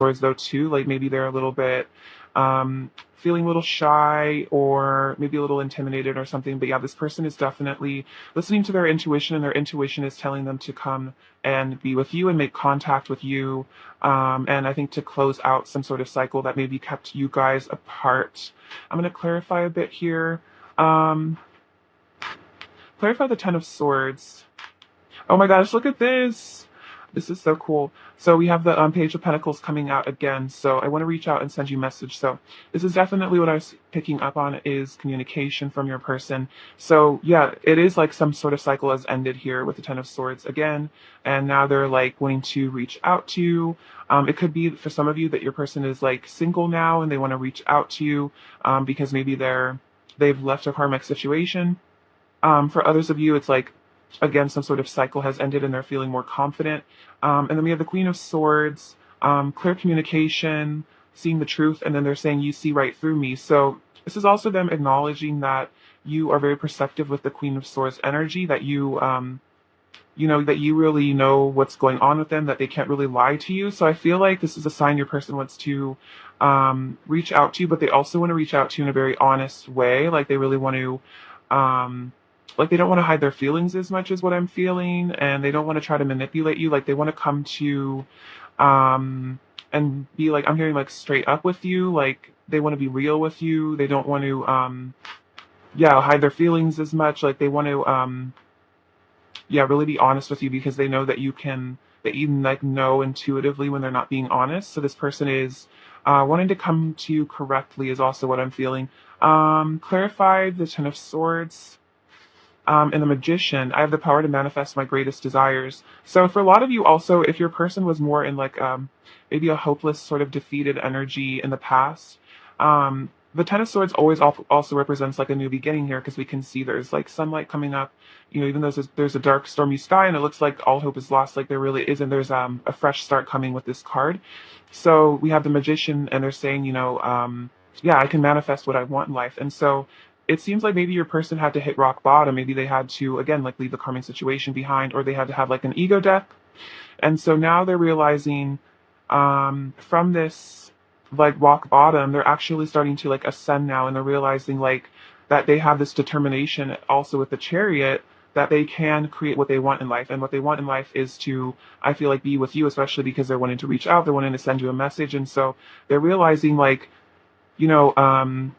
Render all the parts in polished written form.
Swords though too, like maybe they're a little bit feeling a little shy or maybe a little intimidated or something. But yeah, this person is definitely listening to their intuition, and their intuition is telling them to come and be with you and make contact with you. And I think to close out some sort of cycle that maybe kept you guys apart. I'm going to clarify a bit here. Um, Clarify the Ten of Swords. Oh my gosh, look at this. This is so cool. So we have the Page of Pentacles coming out again. So I want to reach out and send you a message. So this is definitely what I was picking up on, is communication from your person. So yeah, it is like some sort of cycle has ended here with the Ten of Swords again. And now they're like wanting to reach out to you. It could be for some of you that your person is like single now and they want to reach out to you because maybe they've left a karmic situation. For others of you, it's like, again, some sort of cycle has ended and they're feeling more confident. And then we have the Queen of Swords, clear communication, seeing the truth, and then they're saying, you see right through me. So this is also them acknowledging that you are very perceptive with the Queen of Swords energy, that that you really know what's going on with them, that they can't really lie to you. So I feel like this is a sign your person wants to reach out to you, but they also want to reach out to you in a very honest way. Like they really want to like they don't want to hide their feelings as much as what I'm feeling, and they don't want to try to manipulate you. Like they want to come to and be like, I'm hearing like straight up with you. Like they want to be real with you. They don't want to yeah, hide their feelings as much. Like they want to yeah, really be honest with you, because they know that that you like know intuitively when they're not being honest. So this person is wanting to come to you correctly is also what I'm feeling. Clarify the Ten of Swords. And the Magician, I have the power to manifest my greatest desires. So for a lot of you also, if your person was more in like maybe a hopeless sort of defeated energy in the past, the Ten of Swords always also represents like a new beginning here, because we can see there's like sunlight coming up. Even though there's a dark, stormy sky and it looks like all hope is lost, like there really isn't. There's a fresh start coming with this card. So we have the Magician, and they're saying, yeah, I can manifest what I want in life. And so it seems like maybe your person had to hit rock bottom. Maybe they had to, again, like leave the karmic situation behind, or they had to have like an ego death. And so now they're realizing from this like rock bottom, they're actually starting to like ascend now, and they're realizing like that they have this determination also with the Chariot, that they can create what they want in life. And what they want in life is to, I feel like, be with you, especially because they're wanting to reach out, they're wanting to send you a message. And so they're realizing like, you know,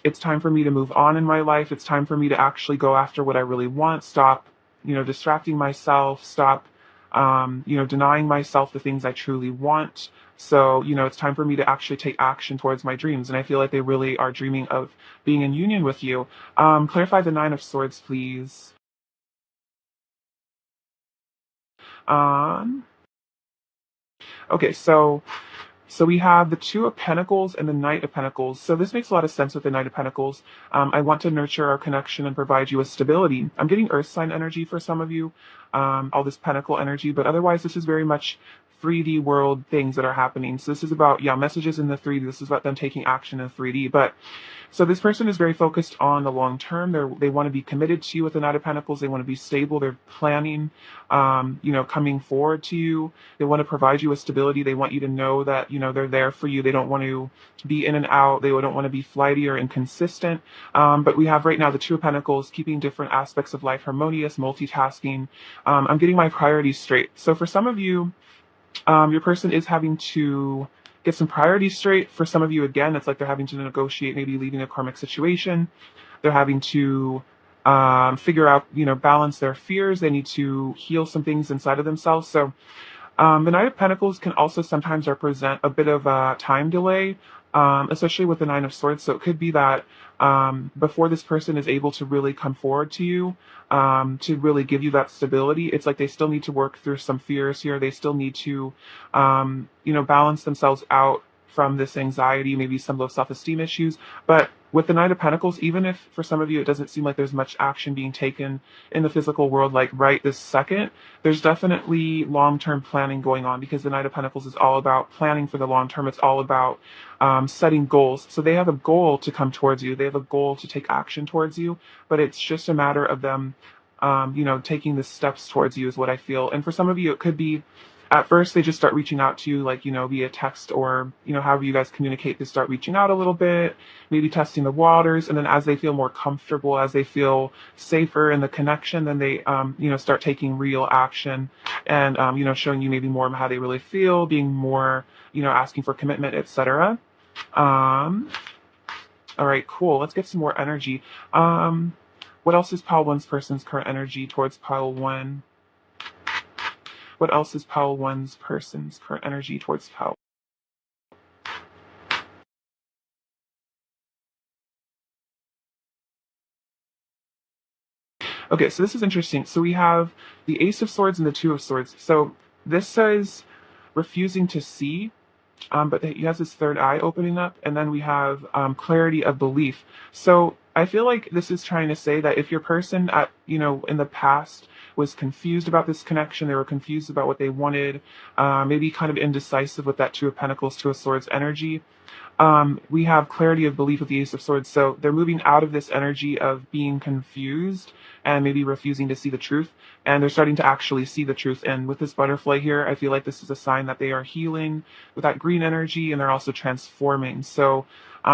it's time for me to move on in my life. It's time for me to actually go after what I really want. Stop, distracting myself. Stop, denying myself the things I truly want. So, it's time for me to actually take action towards my dreams. And I feel like they really are dreaming of being in union with you. Clarify the Nine of Swords, please. Um, okay, so we have the Two of Pentacles and the Knight of Pentacles. So this makes a lot of sense with the Knight of Pentacles. I want to nurture our connection and provide you with stability. I'm getting Earth sign energy for some of you, all this Pentacle energy, but otherwise this is very much 3D world things that are happening. So this is about, yeah, messages in the 3D. This is about them taking action in 3D. But so this person is very focused on the long term. They want to be committed to you with the Knight of Pentacles. They want to be stable. They're planning, coming forward to you. They want to provide you with stability. They want you to know that, they're there for you. They don't want to be in and out. They don't want to be flighty or inconsistent. But we have right now the Two of Pentacles, keeping different aspects of life harmonious, multitasking. I'm getting my priorities straight. So for some of you, your person is having to get some priorities straight. For some of you, again, it's like they're having to negotiate maybe leaving a karmic situation. They're having to figure out, balance their fears. They need to heal some things inside of themselves. So the Knight of Pentacles can also sometimes represent a bit of a time delay, especially with the Nine of Swords. So it could be that before this person is able to really come forward to you, to really give you that stability, it's like they still need to work through some fears here. They still need to, balance themselves out from this anxiety, maybe some low self-esteem issues. But with the Knight of Pentacles, even if for some of you it doesn't seem like there's much action being taken in the physical world, like right this second, there's definitely long-term planning going on, because the Knight of Pentacles is all about planning for the long term. It's all about setting goals. So they have a goal to come towards you. They have a goal to take action towards you, but it's just a matter of them, taking the steps towards you is what I feel. And for some of you, it could be at first they just start reaching out to you, like, via text or, however you guys communicate, they start reaching out a little bit, maybe testing the waters. And then as they feel more comfortable, as they feel safer in the connection, then they, start taking real action and, showing you maybe more of how they really feel, being more, asking for commitment, etc. Um, all right, cool. Let's get some more energy. Um, what else is pile one's person's current energy towards pile one? What else is pile one's person's current energy towards pile? Okay, so this is interesting. So we have the Ace of Swords and the Two of Swords. So this says refusing to see, but he has his third eye opening up, and then we have clarity of belief. So I feel like this is trying to say that if your person at in the past was confused about this connection, they were confused about what they wanted, maybe kind of indecisive with that Two of Pentacles, Two of Swords energy. We have clarity of belief with the Ace of Swords. So they're moving out of this energy of being confused and maybe refusing to see the truth. And they're starting to actually see the truth. And with this butterfly here, I feel like this is a sign that they are healing with that green energy, and they're also transforming. So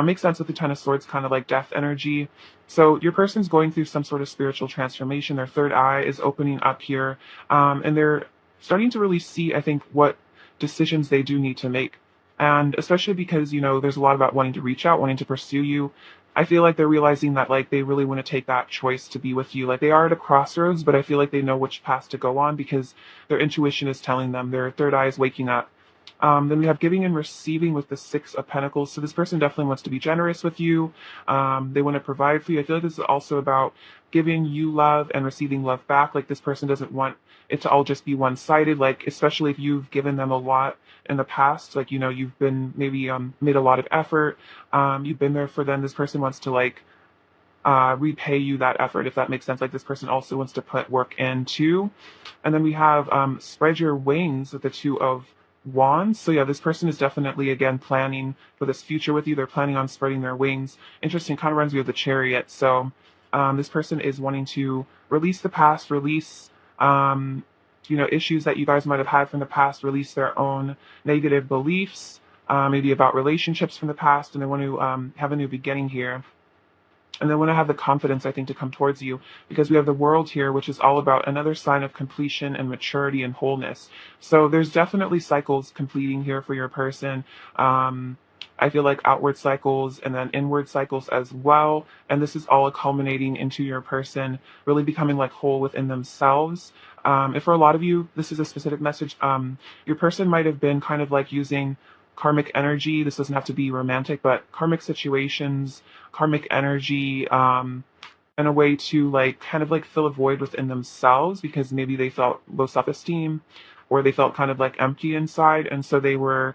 makes sense with the Ten of Swords, kind of like death energy. So your person's going through some sort of spiritual transformation. Their third eye is opening up here. And they're starting to really see, I think, what decisions they do need to make. And especially because, there's a lot about wanting to reach out, wanting to pursue you. I feel like they're realizing that, like, they really want to take that choice to be with you. Like, they are at a crossroads, but I feel like they know which path to go on because their intuition is telling them, their third eye is waking up. Then we have giving and receiving with the Six of Pentacles. So this person definitely wants to be generous with you. They want to provide for you. I feel like this is also about giving you love and receiving love back. Like, this person doesn't want it to all just be one-sided. Like, especially if you've given them a lot in the past, like, you've been maybe made a lot of effort. You've been there for them. This person wants to, like, repay you that effort, if that makes sense. Like, this person also wants to put work in too. And then we have spread your wings with the Two of Wands. So yeah, this person is definitely, again, planning for this future with you. They're planning on spreading their wings. Interesting, kind of reminds me of the Chariot. So this person is wanting to release the past, release issues that you guys might have had from the past, release their own negative beliefs, maybe about relationships from the past, and they want to have a new beginning here. And they want to have the confidence, I think, to come towards you, because we have the World here, which is all about another sign of completion and maturity and wholeness. So there's definitely cycles completing here for your person. I feel like outward cycles and then inward cycles as well. And this is all culminating into your person really becoming like whole within themselves. And for a lot of you, this is a specific message. Your person might have been kind of like using karmic energy. This doesn't have to be romantic, but karmic situations, karmic energy, in a way to, like, kind of like fill a void within themselves, because maybe they felt low self-esteem or they felt kind of like empty inside. And so they were,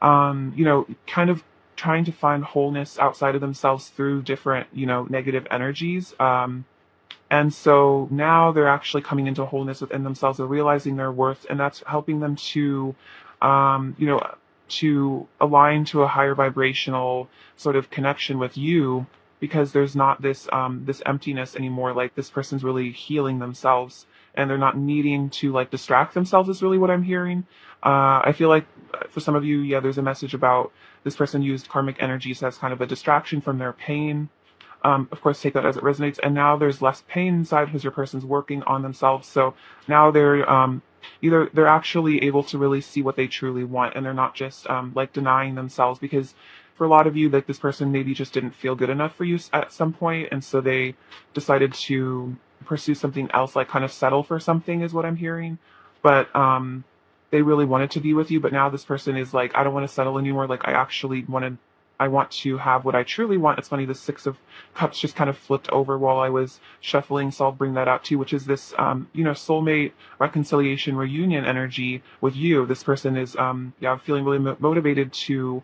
kind of trying to find wholeness outside of themselves through different, negative energies. And so now they're actually coming into wholeness within themselves. They're realizing their worth, and that's helping them to, um, you know, to align to a higher vibrational sort of connection with you, because there's not this emptiness anymore. Like, this person's really healing themselves, and they're not needing to, like, distract themselves. Is really what I'm hearing. I feel like for some of you, yeah, there's a message about this person used karmic energies as kind of a distraction from their pain. Of course, take that as it resonates. And now there's less pain inside because your person's working on themselves. So now they're either they're actually able to really see what they truly want, and they're not just like denying themselves. Because for a lot of you, like, this person maybe just didn't feel good enough for you at some point, and so they decided to pursue something else, like kind of settle for something, is what I'm hearing. But they really wanted to be with you, but now this person is like, I don't want to settle anymore. Like, I want to have what I truly want. It's funny, the Six of Cups just kind of flipped over while I was shuffling, so I'll bring that out too, which is this, soulmate reconciliation reunion energy with you. This person is, feeling really motivated to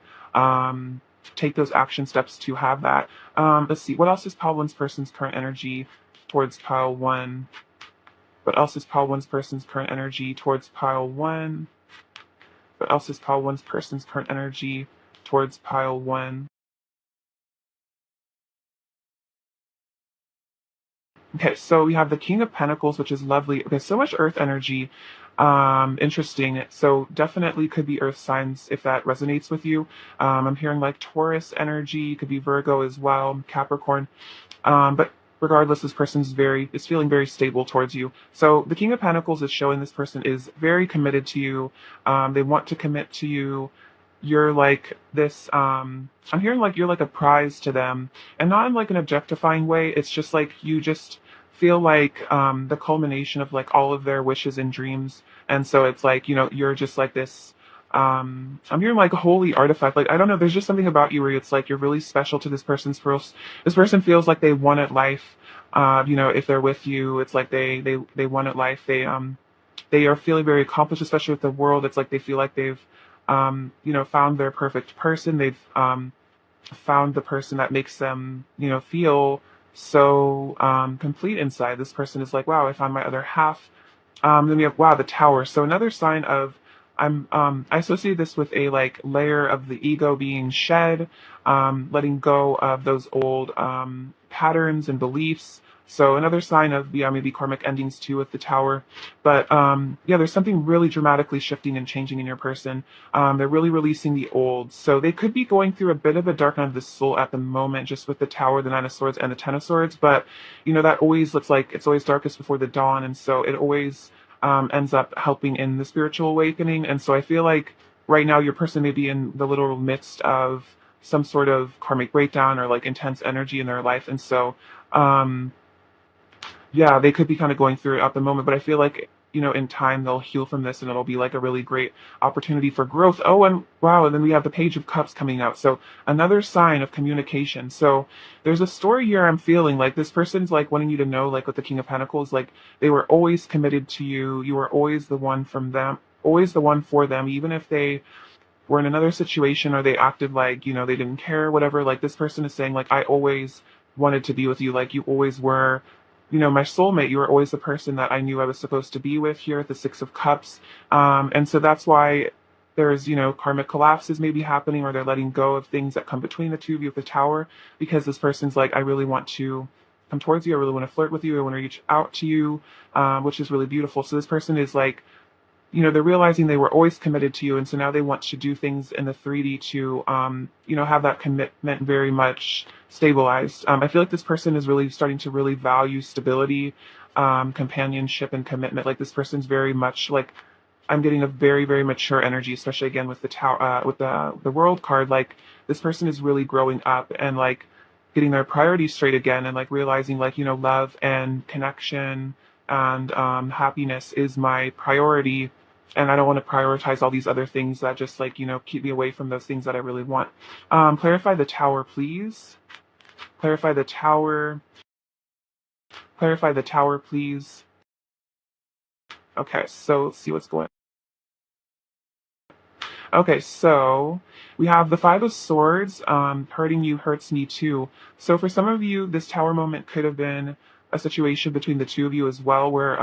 take those action steps to have that. Let's see, what else is pile one's person's current energy towards pile one? What else is pile one's person's current energy towards pile one? What else is pile one's person's current energy towards pile one? Okay, so we have the King of Pentacles, which is lovely. Okay, so much earth energy. Interesting. So definitely could be earth signs if that resonates with you. I'm hearing like Taurus energy, could be Virgo as well, Capricorn. But regardless, this person is feeling very stable towards you. So the King of Pentacles is showing this person is very committed to you. They want to commit to you. You're like this, I'm hearing like you're like a prize to them, and not in like an objectifying way. It's just like you just feel like the culmination of like all of their wishes and dreams. And so it's like, you're just like this, I'm hearing like a holy artifact. Like, I don't know, there's just something about you where it's like you're really special to this person feels like they wanted life. If they're with you, it's like they wanted life. They are feeling very accomplished, especially with the world. It's like they feel like they've found their perfect person. They've found the person that makes them, feel so complete inside. This person is like, wow, I found my other half. Then we have, wow, the tower. So another sign of I associate this with a like layer of the ego being shed, letting go of those old patterns and beliefs. So another sign of, yeah, maybe karmic endings too with the tower. But yeah, there's something really dramatically shifting and changing in your person. They're really releasing the old. So they could be going through a bit of a dark night of the soul at the moment, just with the tower, the nine of swords, and the ten of swords. But that always looks like it's always darkest before the dawn. And so it always ends up helping in the spiritual awakening. And so I feel like right now your person may be in the literal midst of some sort of karmic breakdown or like intense energy in their life. And so, yeah, they could be kind of going through it at the moment, but I feel like, in time they'll heal from this and it'll be like a really great opportunity for growth. Oh, and wow, and then we have the Page of Cups coming out. So another sign of communication. So there's a story here I'm feeling like this person's like wanting you to know, like with the King of Pentacles, like they were always committed to you. You were always the one from them, always the one for them, even if they were in another situation or they acted like, they didn't care, whatever. Like this person is saying, like, I always wanted to be with you. Like you always were, my soulmate. You were always the person that I knew I was supposed to be with here at the Six of Cups. And so that's why there's, karmic collapses maybe happening, or they're letting go of things that come between the two of you at the tower, because this person's like, I really want to come towards you. I really want to flirt with you. I want to reach out to you, which is really beautiful. So this person is like, they're realizing they were always committed to you. And so now they want to do things in the 3D to, have that commitment very much stabilized. I feel like this person is really starting to really value stability, companionship, and commitment. Like this person's very much like, I'm getting a very, very mature energy, especially again with the tower, with the world card. Like this person is really growing up and like getting their priorities straight again, and like realizing like, love and connection and happiness is my priority, and I don't want to prioritize all these other things that just like, keep me away from those things that I really want. Clarify the tower, please. Clarify the tower. Clarify the tower, please. Okay, so let's see what's going on. Okay, so we have the Five of Swords. Hurting you hurts me too. So for some of you, this tower moment could have been a situation between the two of you as well, where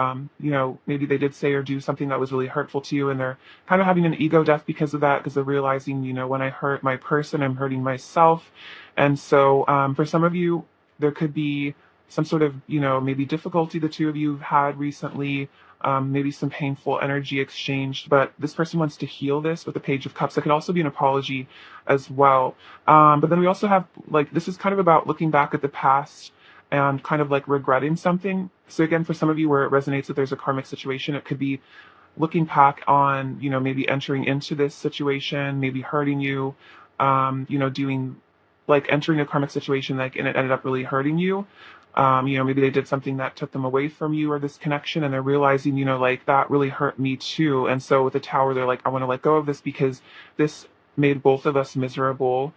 maybe they did say or do something that was really hurtful to you, and they're kind of having an ego death because of that, because they're realizing, when I hurt my person, I'm hurting myself. And so for some of you, there could be some sort of, maybe difficulty the two of you have had recently, maybe some painful energy exchanged, but this person wants to heal this with the Page of Cups. That could also be an apology as well. But then we also have, like, this is kind of about looking back at the past and kind of like regretting something. So again, for some of you where it resonates that there's a karmic situation, it could be looking back on, maybe entering into this situation, maybe hurting you, doing like entering a karmic situation, like, and it ended up really hurting you. Maybe they did something that took them away from you or this connection, and they're realizing, like, that really hurt me too. And so with the tower, they're like, I want to let go of this because this made both of us miserable.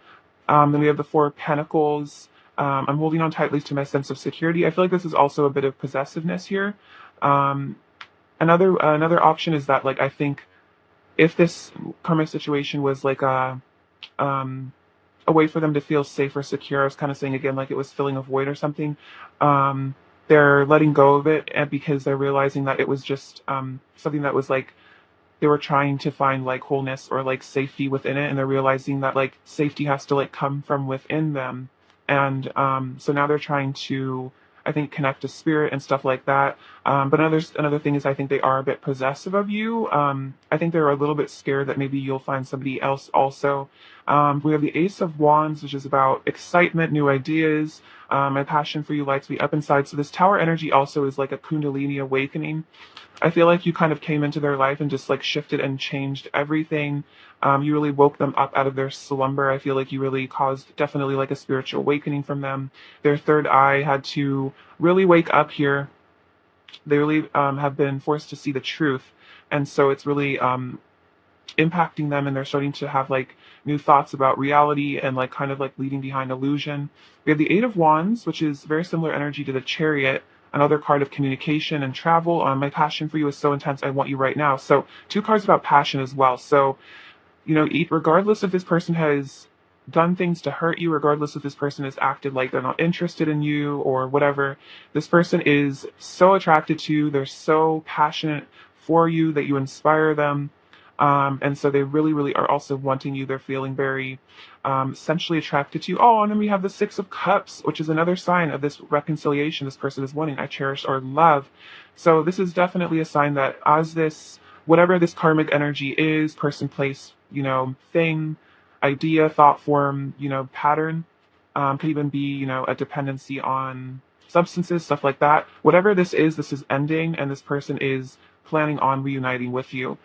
Then we have the Four of Pentacles. I'm holding on tightly to my sense of security. I feel like this is also a bit of possessiveness here. Another option is that, like, I think if this karmic situation was like a way for them to feel safe or secure, I was kind of saying again, like it was filling a void or something. They're letting go of it, and because they're realizing that it was just something that was like they were trying to find like wholeness or like safety within it, and they're realizing that like safety has to like come from within them. And so now they're trying to I think, connect to spirit and stuff like that. But another thing is I think they are a bit possessive of you. I think they're a little bit scared that maybe you'll find somebody else also. We have the Ace of Wands, which is about excitement, new ideas. My passion for you lights me up inside. So this Tower energy also is like a Kundalini awakening. I feel like you kind of came into their life and just like shifted and changed everything. You really woke them up out of their slumber. I feel like you really caused definitely like a spiritual awakening from them. Their third eye had to really wake up here. They really have been forced to see the truth. And so it's really impacting them, and they're starting to have like new thoughts about reality and like kind of like leaving behind illusion. We have the Eight of Wands, which is very similar energy to the Chariot, another card of communication and travel. My passion for you is so intense, I want you right now. So two cards about passion as well. So, regardless if this person has done things to hurt you, regardless if this person has acted like they're not interested in you or whatever, this person is so attracted to you. They're so passionate for you that you inspire them. And so they really, really are also wanting you. They're feeling very sensually attracted to you. Oh, and then we have the Six of Cups, which is another sign of this reconciliation this person is wanting. I cherish or love. So this is definitely a sign that as this, whatever this karmic energy is, person, place, thing, idea, thought form, pattern, could even be, a dependency on substances, stuff like that. Whatever this is ending, and this person is planning on reuniting with you,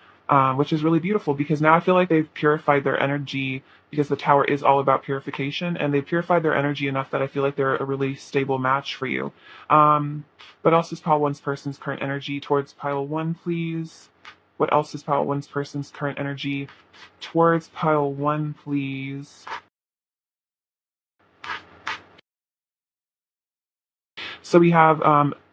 which is really beautiful because now I feel like they've purified their energy because the Tower is all about purification, and they've purified their energy enough that I feel like they're a really stable match for you. But else is pile one's person's current energy towards pile one, please? What else is pile one's person's current energy towards pile one, please? So we have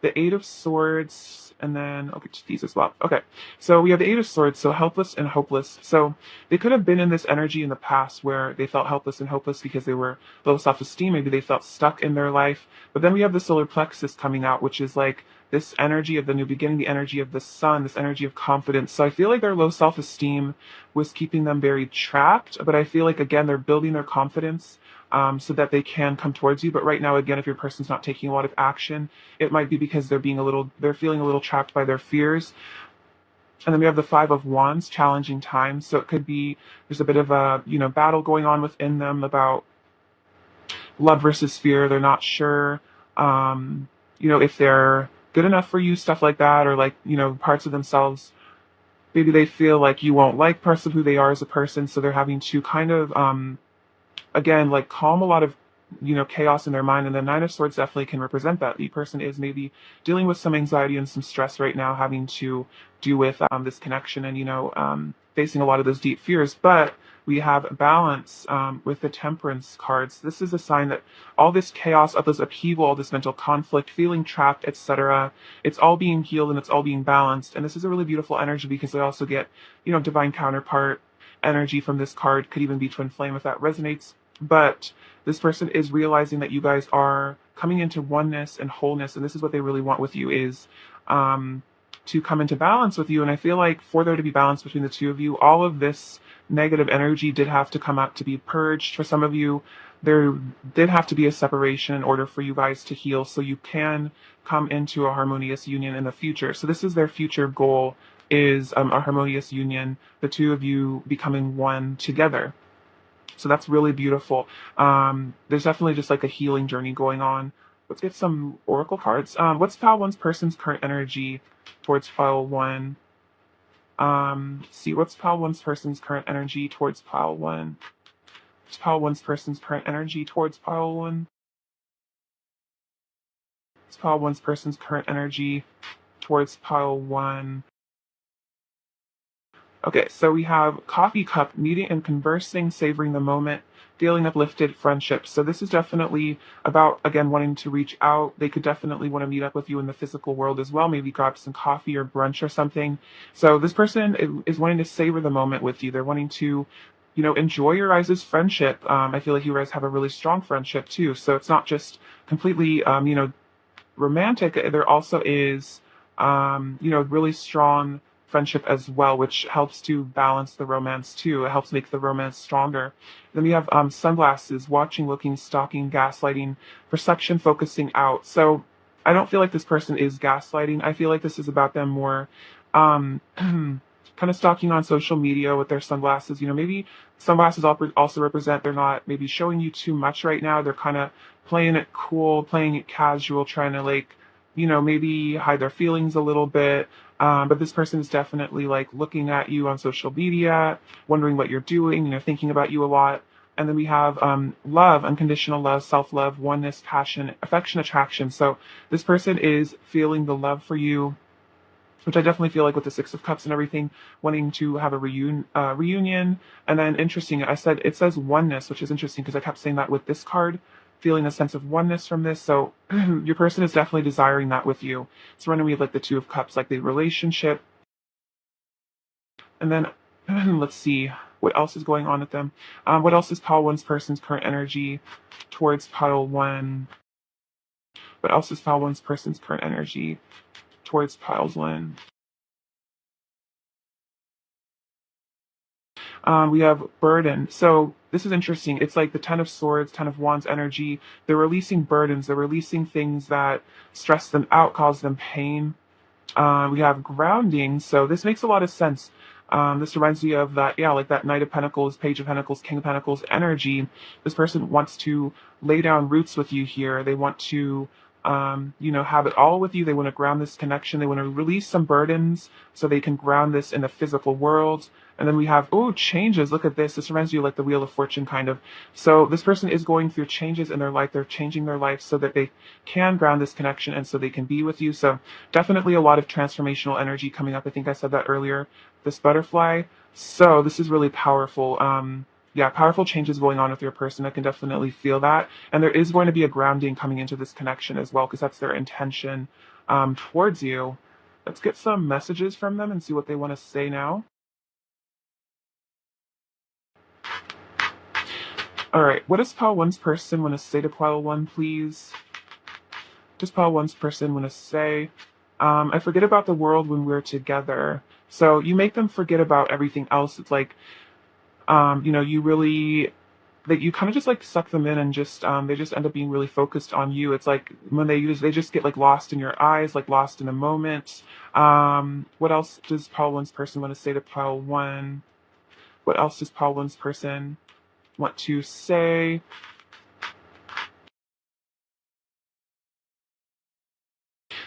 the Eight of Swords, and then okay, just these as well. Okay, so we have the Eight of Swords, so helpless and hopeless. So they could have been in this energy in the past where they felt helpless and hopeless because they were low self-esteem. Maybe they felt stuck in their life. But then we have the solar plexus coming out, which is like this energy of the new beginning, the energy of the sun, this energy of confidence. So I feel like their low self-esteem was keeping them very trapped. But I feel like again they're building their confidence so that they can come towards you. But right now, again, if your person's not taking a lot of action, it might be because they're feeling a little trapped by their fears. And then we have the Five of Wands, challenging times. So it could be there's a bit of a battle going on within them about love versus fear. They're not sure, if they're good enough for you, stuff like that, or like parts of themselves. Maybe they feel like you won't like parts of who they are as a person, so they're having to kind of again, like calm a lot of, chaos in their mind. And the Nine of Swords definitely can represent that. The person is maybe dealing with some anxiety and some stress right now, having to do with this connection and, facing a lot of those deep fears. But we have balance with the Temperance cards. This is a sign that all this chaos, all this upheaval, all this mental conflict, feeling trapped, etc., it's all being healed and it's all being balanced. And this is a really beautiful energy because they also get, divine counterpart energy from this card. Could even be twin flame if that resonates. But this person is realizing that you guys are coming into oneness and wholeness, and this is what they really want with you, is to come into balance with you. And I feel like for there to be balance between the two of you, all of this negative energy did have to come up to be purged. For some of you, there did have to be a separation in order for you guys to heal, so you can come into a harmonious union in the future. So this is their future goal, is a harmonious union, the two of you becoming one together. So that's really beautiful. There's definitely just like a healing journey going on. Let's get some oracle cards. What's pile one's person's current energy towards pile one? What's pile one's person's current energy towards pile one? What's pile one's person's current energy towards pile one? What's pile one's person's current energy towards pile one? Okay, so we have coffee cup, meeting and conversing, savoring the moment, feeling uplifted, friendship. So this is definitely about, again, wanting to reach out. They could definitely want to meet up with you in the physical world as well, maybe grab some coffee or brunch or something. So this person is wanting to savor the moment with you. They're wanting to, enjoy your guys' friendship. I feel like you guys have a really strong friendship too. So it's not just completely, romantic. There also is, really strong friendship as well, which helps to balance the romance too. It helps make the romance stronger. Then we have sunglasses, watching, looking, stalking, gaslighting, perception, focusing out. So I don't feel like this person is gaslighting. I feel like this is about them more kind of stalking on social media with their sunglasses. Maybe sunglasses also represent they're not maybe showing you too much right now. They're kind of playing it cool, playing it casual, trying to like, maybe hide their feelings a little bit. But this person is definitely like looking at you on social media, wondering what you're doing, thinking about you a lot. And then we have love, unconditional love, self-love, oneness, passion, affection, attraction. So this person is feeling the love for you, which I definitely feel like with the Six of Cups and everything, wanting to have a reunion. And then interesting, it says oneness, which is interesting because I kept saying that with this card, feeling a sense of oneness from this. So your person is definitely desiring that with you. So when we have like the Two of Cups, like the relationship. And then let's see what else is going on with them. What else is pile one's person's current energy towards pile one? What else is pile one's person's current energy towards piles one? We have burden. So this is interesting. It's like the Ten of Swords, Ten of Wands energy. They're releasing burdens. They're releasing things that stress them out, cause them pain. We have grounding. So this makes a lot of sense. This reminds me of that, yeah, like that Knight of Pentacles, Page of Pentacles, King of Pentacles energy. This person wants to lay down roots with you here. They want to, have it all with you. They want to ground this connection. They want to release some burdens so they can ground this in the physical world. And then we have, changes. Look at this. This reminds you of like the Wheel of Fortune kind of. So this person is going through changes in their life. They're changing their life so that they can ground this connection and so they can be with you. So definitely a lot of transformational energy coming up. I think I said that earlier, this butterfly. So this is really powerful. Yeah, powerful changes going on with your person. I can definitely feel that. And there is going to be a grounding coming into this connection as well, because that's their intention towards you. Let's get some messages from them and see what they want to say now. All right, what does pile one's person want to say to pile one, please? Just pile one's person want to say, I forget about the world when we're together. So you make them forget about everything else. It's like, you really, that you kind of just like suck them in and just, they just end up being really focused on you. It's like when they just get like lost in your eyes, like lost in a moment. What else does pile one's person want to say to pile one? What else does pile one's person want to say?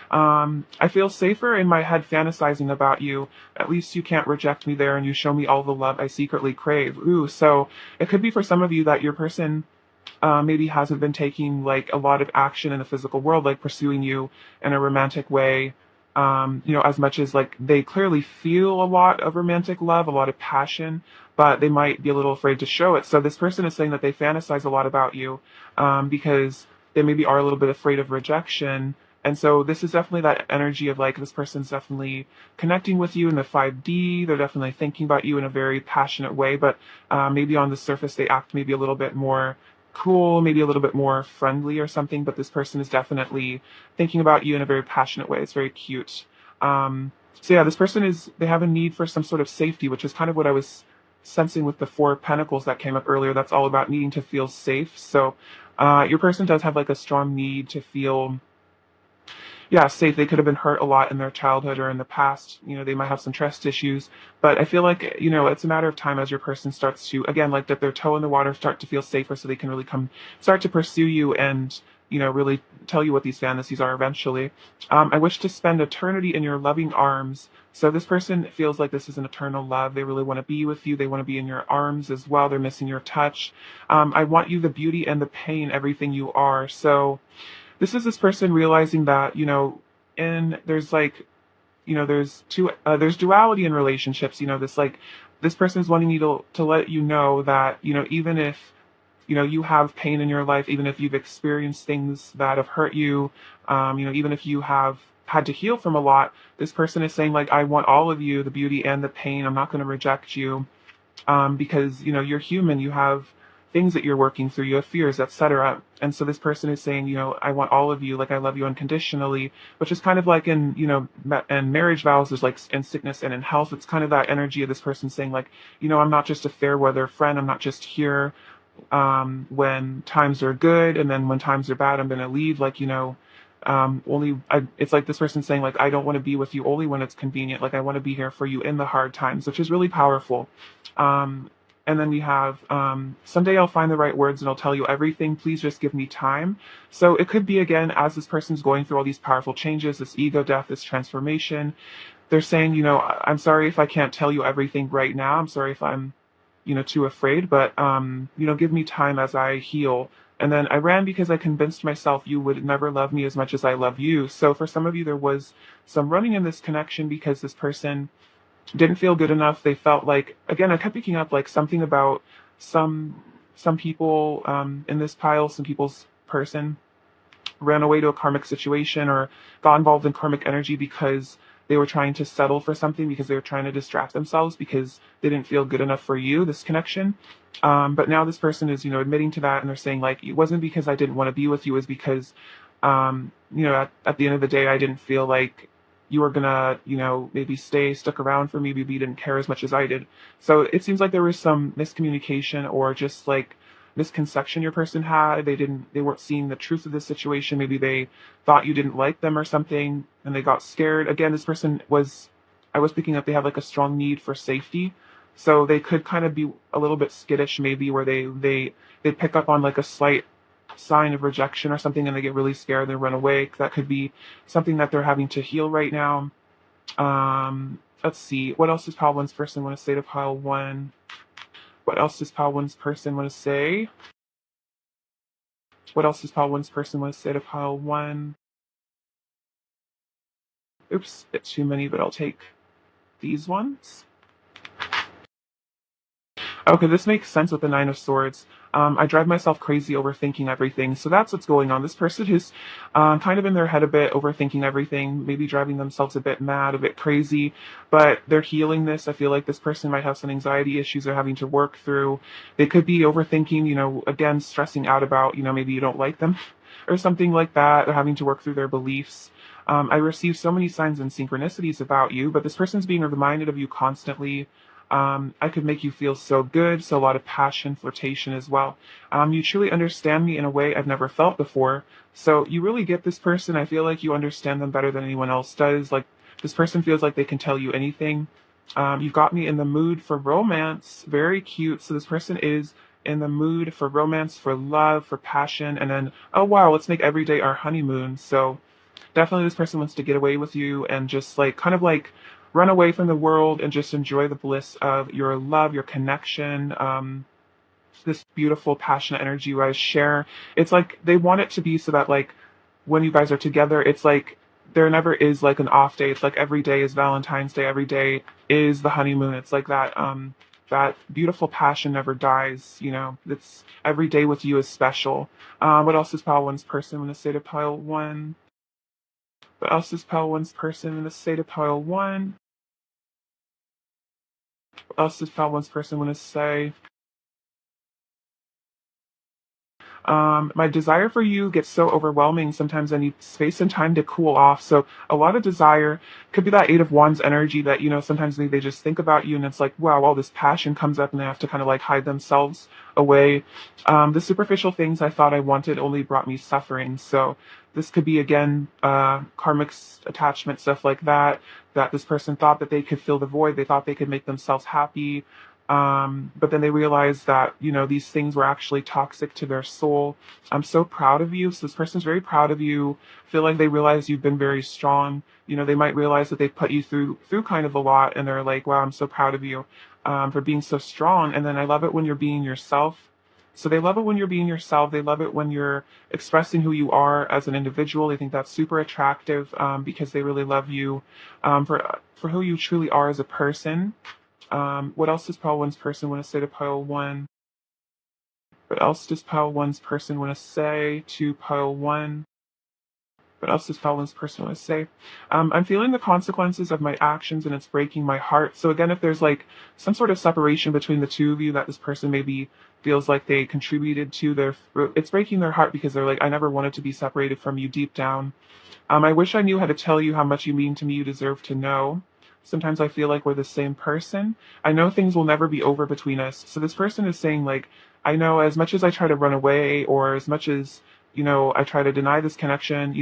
I feel safer in my head fantasizing about you. At least you can't reject me there and you show me all the love I secretly crave. Ooh, so it could be for some of you that your person maybe hasn't been taking like a lot of action in the physical world, like pursuing you in a romantic way. As much as like they clearly feel a lot of romantic love, a lot of passion, but they might be a little afraid to show it. So this person is saying that they fantasize a lot about you because they maybe are a little bit afraid of rejection. And so this is definitely that energy of like this person's definitely connecting with you in the 5D. They're definitely thinking about you in a very passionate way, but maybe on the surface they act maybe a little bit more cool, maybe a little bit more friendly or something, but this person is definitely thinking about you in a very passionate way. It's very cute. So yeah, this person they have a need for some sort of safety, which is kind of what I was sensing with the Four of Pentacles that came up earlier. That's all about needing to feel safe. So your person does have like a strong need to feel, yeah, safe. They could have been hurt a lot in their childhood or in the past. They might have some trust issues, but I feel like, it's a matter of time as your person starts to, again, like dip their toe in the water, start to feel safer so they can really start to pursue you and, really tell you what these fantasies are eventually. I wish to spend eternity in your loving arms. So this person feels like this is an eternal love. They really want to be with you. They want to be in your arms as well. They're missing your touch. I want you, the beauty and the pain, everything you are. So this is this person realizing that, there's like, there's duality in relationships, this person is wanting you to let you know that, even if, you have pain in your life, even if you've experienced things that have hurt you, even if you have had to heal from a lot, this person is saying like, I want all of you, the beauty and the pain. I'm not going to reject you. Because you're human, you have things that you're working through, you have fears, etc. And so this person is saying, I want all of you, like I love you unconditionally, which is kind of like in and marriage vows, there's like in sickness and in health, it's kind of that energy of this person saying like, I'm not just a fair weather friend, I'm not just here when times are good, and then when times are bad, I'm going to leave. Like, It's like this person saying like, I don't want to be with you only when it's convenient. Like I want to be here for you in the hard times, which is really powerful. Um, and then we have, someday I'll find the right words and I'll tell you everything. Please just give me time. So it could be again, as this person's going through all these powerful changes, this ego death, this transformation, they're saying, I'm sorry if I can't tell you everything right now. I'm sorry if I'm, too afraid, but, give me time as I heal. And then I ran because I convinced myself you would never love me as much as I love you. So for some of you, there was some running in this connection because this person didn't feel good enough. They felt like, again, I kept picking up like something about some people in this pile, some people's person ran away to a karmic situation or got involved in karmic energy because they were trying to settle for something, because they were trying to distract themselves because they didn't feel good enough for you, this connection. But now this person is, admitting to that, and they're saying like, it wasn't because I didn't want to be with you, it was because, at the end of the day, I didn't feel like you were gonna, maybe stick around for me. Maybe you didn't care as much as I did. So it seems like there was some miscommunication or just like misconception your person had. They weren't seeing the truth of the situation. Maybe they thought you didn't like them or something and they got scared. Again, this person I was picking up, they have like a strong need for safety. So they could kind of be a little bit skittish, maybe, where they pick up on like a slight sign of rejection or something and they get really scared, they run away. That could be something that they're having to heal right now. Let's see, what else does pile one's person want to say to pile one? What else does pile one's person want to say? What else does pile one's person want to say to pile one? Oops, it's too many, but I'll take these ones. Okay, this makes sense with the Nine of Swords. I drive myself crazy overthinking everything. So that's what's going on. This person is kind of in their head a bit, overthinking everything, maybe driving themselves a bit mad, a bit crazy, but they're healing this. I feel like this person might have some anxiety issues they're having to work through. They could be overthinking, again, stressing out about, maybe you don't like them or something like that. They're having to work through their beliefs. I receive so many signs and synchronicities about you, but this person's being reminded of you constantly. I could make you feel so good, so a lot of passion, flirtation as well. You truly understand me in a way I've never felt before. So you really get this person. I feel like you understand them better than anyone else does. Like this person feels like they can tell you anything. You've got me in the mood for romance. Very cute. So this person is in the mood for romance, for love, for passion. And then, oh wow, let's make every day our honeymoon. So definitely this person wants to get away with you and just like kind of like run away from the world and just enjoy the bliss of your love, your connection, this beautiful passionate energy you guys share. It's like they want it to be so that like when you guys are together, it's like there never is like an off day. It's like every day is Valentine's Day, every day is the honeymoon. It's like that beautiful passion never dies. It's every day with you is special. What else is pile one's person in the state of pile one? What else is pile one's person in the state of pile one? What else does pile one's person want to say? My desire for you gets so overwhelming. Sometimes I need space and time to cool off. So a lot of desire could be that Eight of Wands energy that, sometimes they just think about you and it's like, wow, all this passion comes up and they have to kind of like hide themselves away. The superficial things I thought I wanted only brought me suffering. So this could be, again, karmic attachment, stuff like that this person thought that they could fill the void. They thought they could make themselves happy. But then they realized that, these things were actually toxic to their soul. I'm so proud of you. So this person's very proud of you. Feel like they realize you've been very strong. They might realize that they put you through kind of a lot and they're like, wow, I'm so proud of you, for being so strong. And then I love it when you're being yourself. So they love it when you're being yourself. They love it when you're expressing who you are as an individual. They think that's super attractive, because they really love you, for who you truly are as a person. What else does pile one's person want to say to pile one? What else does pile one's person want to say to pile one? What else does pile one's person want to say? I'm feeling the consequences of my actions and it's breaking my heart. So again, if there's like some sort of separation between the two of you that this person maybe feels like they contributed to it's breaking their heart because they're like, I never wanted to be separated from you deep down. I wish I knew how to tell you how much you mean to me. You deserve to know. Sometimes I feel like we're the same person. I know things will never be over between us. So this person is saying like, I know as much as I try to run away or as much as, I try to deny this connection.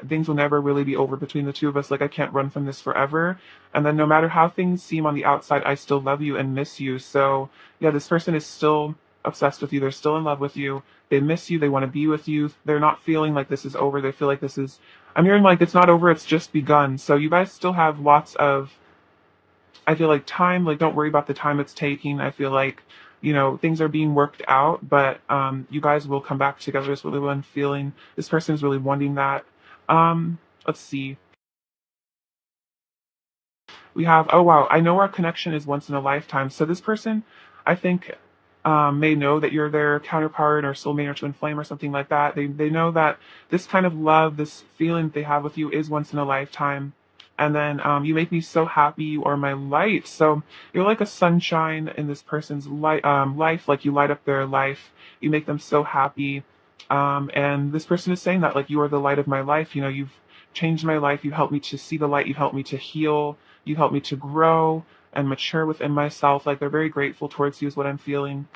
Things will never really be over between the two of us. Like, I can't run from this forever. And then no matter how things seem on the outside, I still love you and miss you. So yeah, this person is still obsessed with you. They're still in love with you. They miss you. They want to be with you. They're not feeling like this is over. They feel like I'm hearing like it's not over. It's just begun. So you guys still have lots of, I feel like, time. Like, don't worry about the time it's taking. I feel like, things are being worked out, but you guys will come back together is really what I'm feeling. This person is really wanting that. Let's see. We have, oh wow, I know our connection is once in a lifetime. So this person, I think, may know that you're their counterpart or soulmate or twin flame or something like that. They know that this kind of love, this feeling they have with you is once in a lifetime. And then you make me so happy. You are my light. So you're like a sunshine in this person's life. Like, you light up their life. You make them so happy. And this person is saying that, like, you are the light of my life. You've changed my life. You helped me to see the light. You helped me to heal. You helped me to grow and mature within myself. Like, they're very grateful towards you is what I'm feeling.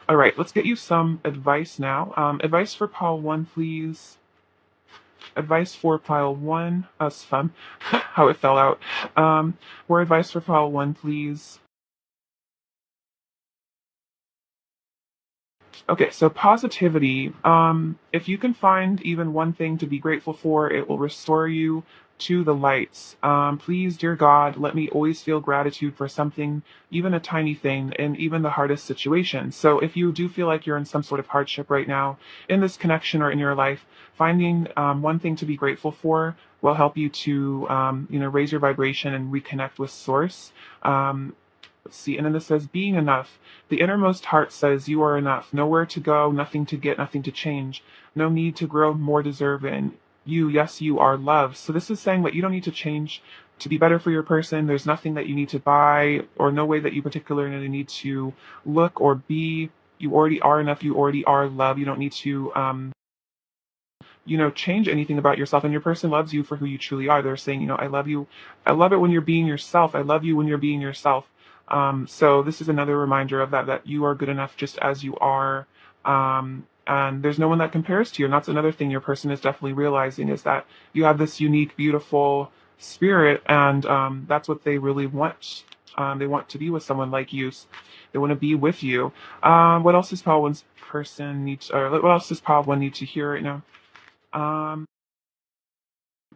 All right, let's get you some advice now. Advice for pile one, please. Advice for pile one. That's fun. How it fell out. More advice for pile one, please. Okay, so positivity. If you can find even one thing to be grateful for, it will restore you to the lights. Please, dear God, let me always feel gratitude for something, even a tiny thing, in even the hardest situation. So if you do feel like you're in some sort of hardship right now, in this connection or in your life, finding one thing to be grateful for will help you to, raise your vibration and reconnect with Source. Let's see. And then this says, being enough. The innermost heart says you are enough. Nowhere to go, nothing to get, nothing to change. No need to grow more deserving. You, yes, you are love. So this is saying that you don't need to change to be better for your person. There's nothing that you need to buy or no way that you particularly need to look or be. You already are enough. You already are love. You don't need to, change anything about yourself, and your person loves you for who you truly are. They're saying, I love you. I love it when you're being yourself. I love you when you're being yourself. So this is another reminder of that you are good enough just as you are. And there's no one that compares to you. And that's another thing your person is definitely realizing, is that you have this unique, beautiful spirit, and that's what they really want. They want to be with someone like you. They want to be with you. What else does Paul one's person need to, or what else does Paul one need to hear right now? Um,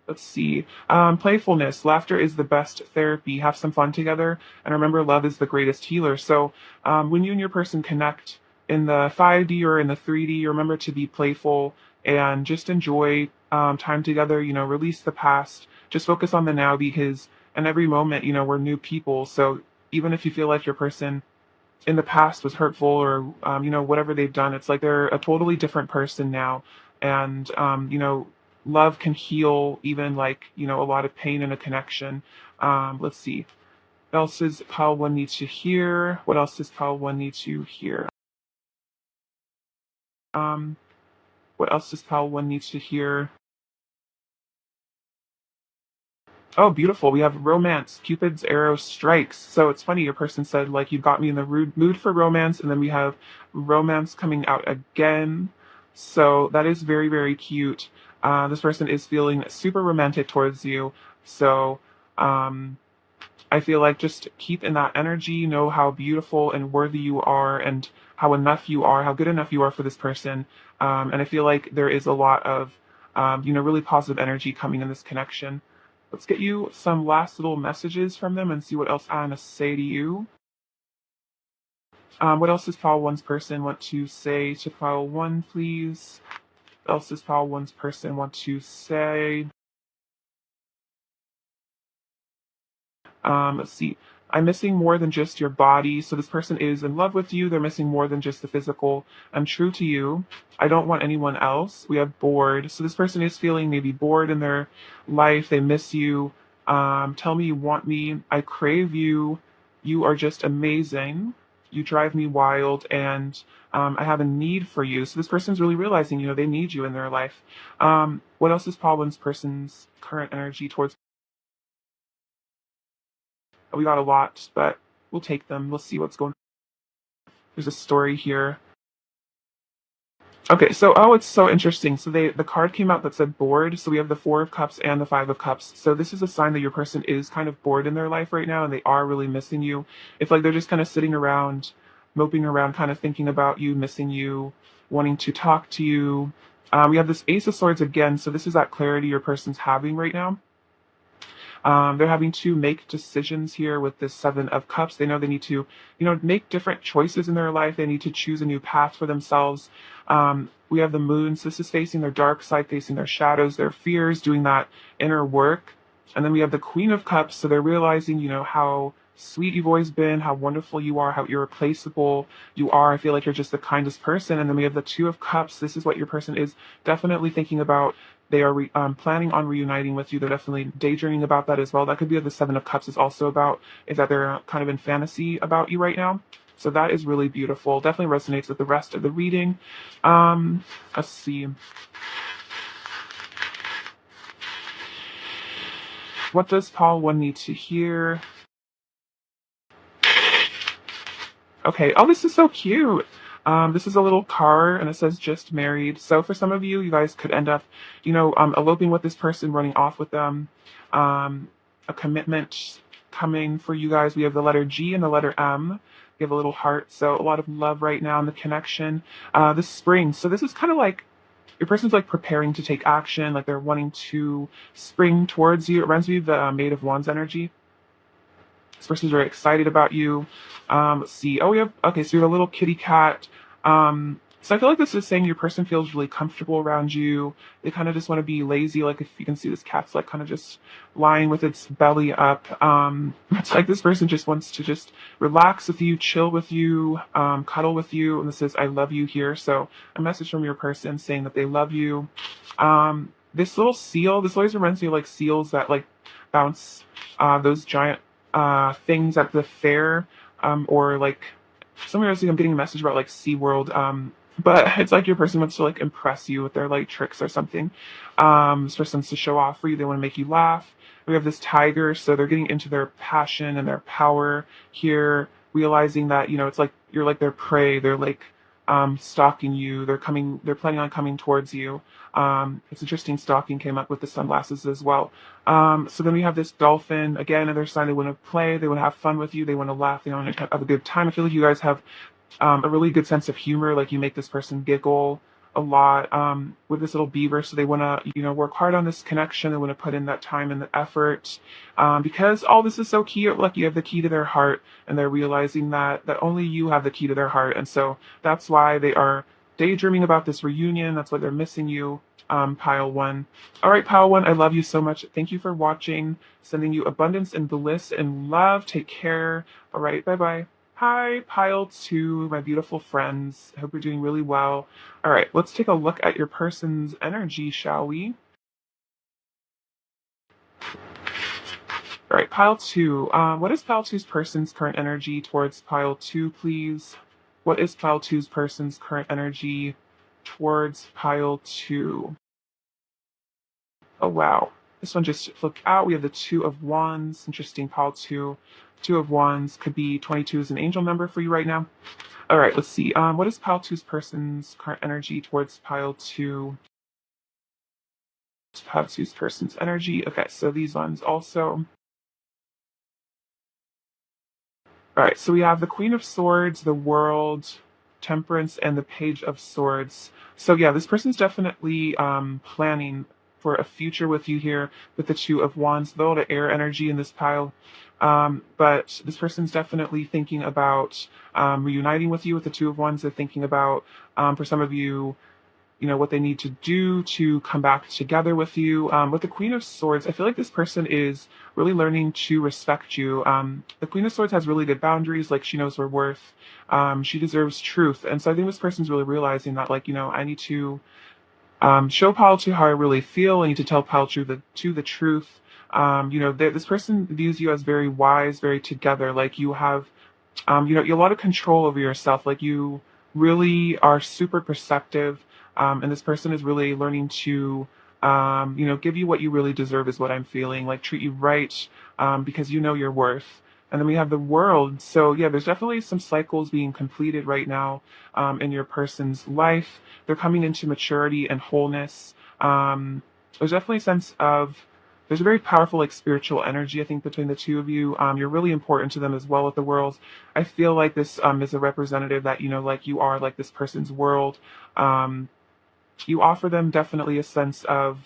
let's see. Playfulness. Laughter is the best therapy. Have some fun together. And remember, love is the greatest healer. So when you and your person connect in the 5D or in the 3D, remember to be playful and just enjoy time together. Release the past. Just focus on the now, because in every moment, we're new people. So even if you feel like your person in the past was hurtful, or whatever they've done, it's like they're a totally different person now. And love can heal even, like, a lot of pain in a connection. Let's see, what else does pile one need to hear? What else does pile one need to hear? um what else does pile one need to hear? Oh, beautiful. We have romance. Cupid's arrow strikes. So it's funny, your person said, like, you got me in the mood for romance, and then we have romance coming out again. So that is very, very cute. This person is feeling super romantic towards you. So um, I feel like just keep in that energy, know how beautiful and worthy you are, and how enough you are, how good enough you are for this person. And I feel like there is a lot of, really positive energy coming in this connection. Let's get you some last little messages from them and see what else I'm going to say to you. What else does Pile One's person want to say to Pile One, please? What else does Pile One's person want to say? Let's see. I'm missing more than just your body. So this person is in love with you. They're missing more than just the physical. I'm true to you. I don't want anyone else. We have bored. So this person is feeling maybe bored in their life. They miss you. Tell me you want me. I crave you. You are just amazing. You drive me wild, and I have a need for you. So this person's really realizing, they need you in their life. What else is Paul One's person's current energy towards? We got a lot, but we'll take them. We'll see what's going on. There's a story here. Okay, so oh, it's so interesting. So the card came out that said bored. So we have the Four of Cups and the Five of Cups. So this is a sign that your person is kind of bored in their life right now, and they are really missing you. If like they're just kind of sitting around, moping around, kind of thinking about you, missing you, wanting to talk to you. We have this Ace of Swords again. So this is that clarity your person's having right now. They're having to make decisions here with this Seven of Cups. They know they need to, make different choices in their life. They need to choose a new path for themselves. We have the moon. So this is facing their dark side, facing their shadows, their fears, doing that inner work. And then we have the Queen of Cups. So they're realizing, how sweet you've always been, how wonderful you are, how irreplaceable you are. I feel like you're just the kindest person. And then we have the Two of Cups. This is what your person is definitely thinking about. They are planning on reuniting with you. They're definitely daydreaming about that as well. That could be what the Seven of Cups is also about, is that they're kind of in fantasy about you right now. So that is really beautiful. Definitely resonates with the rest of the reading. Let's see. What does Paul 1 need to hear? Okay. Oh, this is so cute. This is a little car and it says just married. So for some of you, you guys could end up, eloping with this person, running off with them. A commitment coming for you guys. We have the letter G and the letter M. We have a little heart. So a lot of love right now in the connection. This spring. So this is kind of like your person's like preparing to take action, like they're wanting to spring towards you. It reminds me of the Maid of Wands energy. This person's very excited about you. Let's see. Oh, we have, okay, so you have a little kitty cat. So I feel like this is saying your person feels really comfortable around you. They kind of just want to be lazy. Like if you can see this cat's like kind of just lying with its belly up. It's like this person just wants to just relax with you, chill with you, cuddle with you. And this is, I love you here. So a message from your person saying that they love you. This little seal, this always reminds me of like seals that like bounce, those giant things at the fair, or like somewhere else. I'm getting a message about like SeaWorld, but it's like your person wants to like impress you with their like tricks or something. This person's to show off for you. They want to make you laugh. We have this tiger, so they're getting into their passion and their power here, realizing that it's like you're like their prey. They're like stalking you. They're planning on coming towards you. It's interesting. Stalking came up with the sunglasses as well. So then we have this dolphin again, another sign they want to play, they want to have fun with you, they want to laugh, they want to have a good time. I feel like you guys have a really good sense of humor. Like you make this person giggle a lot with this little beaver. So they want to, work hard on this connection. They want to put in that time and the effort because all this is so key. Like you have the key to their heart, and they're realizing that only you have the key to their heart, and so that's why they are daydreaming about this reunion. That's why they're missing you. Pile 1. All right, Pile 1, I love you so much. Thank you for watching. Sending you abundance and bliss and love. Take care. All right, bye bye. Hi, Pile 2, my beautiful friends. I hope you're doing really well. All right, let's take a look at your person's energy, shall we? All right, Pile 2. What is Pile 2's person's current energy towards Pile 2, please? What is Pile 2's person's current energy towards Pile 2? Oh, wow. This one just flipped out. We have the Two of Wands. Interesting, Pile 2. Two of Wands could be 22 is an angel number for you right now. All right, let's see. What is Pile 2's person's current energy towards Pile 2? Pile 2's person's energy. Okay, so these ones also. All right, so we have the Queen of Swords, the World, Temperance, and the Page of Swords. So yeah, this person's definitely planning for a future with you here with the Two of Wands, though the air energy in this pile. But this person's definitely thinking about reuniting with you with the Two of Wands. They're thinking about, for some of you, what they need to do to come back together with you. With the Queen of Swords, I feel like this person is really learning to respect you. The Queen of Swords has really good boundaries. Like she knows her worth. She deserves truth. And so I think this person's really realizing that, like, I need to show Pile 2 how I really feel. I need to tell Pile 2 the truth. This person views you as very wise, very together. Like you have, you have a lot of control over yourself. Like you really are super perceptive. And this person is really learning to, give you what you really deserve is what I'm feeling. Like treat you right, because you know your worth. And then we have the World. So yeah, there's definitely some cycles being completed right now in your person's life. They're coming into maturity and wholeness. There's definitely a sense of there's a very powerful like spiritual energy, I think, between the two of you. You're really important to them as well with the World. I feel like this is a representative that, like you are like this person's world. Um, you offer them definitely a sense of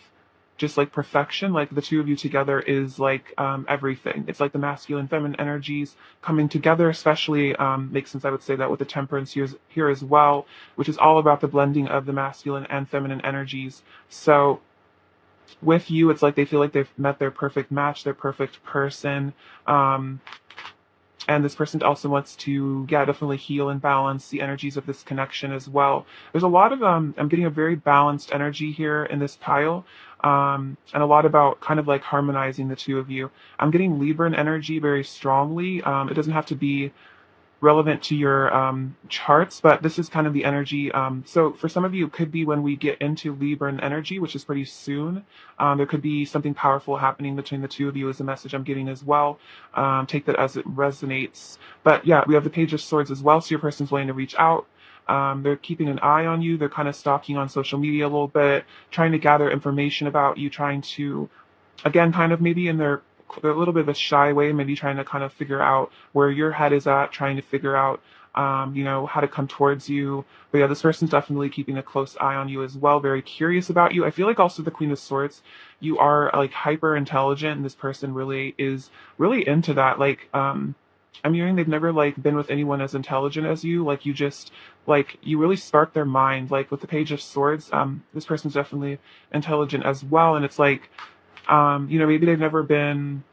just like perfection. Like the two of you together is like everything. It's like the masculine feminine energies coming together, especially makes sense, I would say, that with the temperance here as well, which is all about the blending of the masculine and feminine energies. So with you, it's like they feel like they've met their perfect match, their perfect person. Um, and this person also wants to, yeah, definitely heal and balance the energies of this connection as well. There's a lot of, I'm getting a very balanced energy here in this pile, and a lot about kind of like harmonizing the two of you. I'm getting Libran energy very strongly. It doesn't have to be relevant to your charts, but this is kind of the energy. So for some of you, it could be when we get into Libran energy, which is pretty soon. There could be something powerful happening between the two of you, is a message I'm getting as well. Take that as it resonates. But yeah, we have the Page of Swords as well, so your person's wanting to reach out. They're keeping an eye on you. They're kind of stalking on social media a little bit, trying to gather information about you, trying to, again, kind of maybe in their a little bit of a shy way, maybe trying to kind of figure out where your head is at, trying to figure out, how to come towards you. But yeah, this person's definitely keeping a close eye on you as well, very curious about you. I feel like also the Queen of Swords, you are like hyper intelligent, and this person really is really into that. Like, I'm hearing they've never like been with anyone as intelligent as you. Like you just like you really spark their mind. Like with the Page of Swords, this person's definitely intelligent as well, and it's like maybe they've never been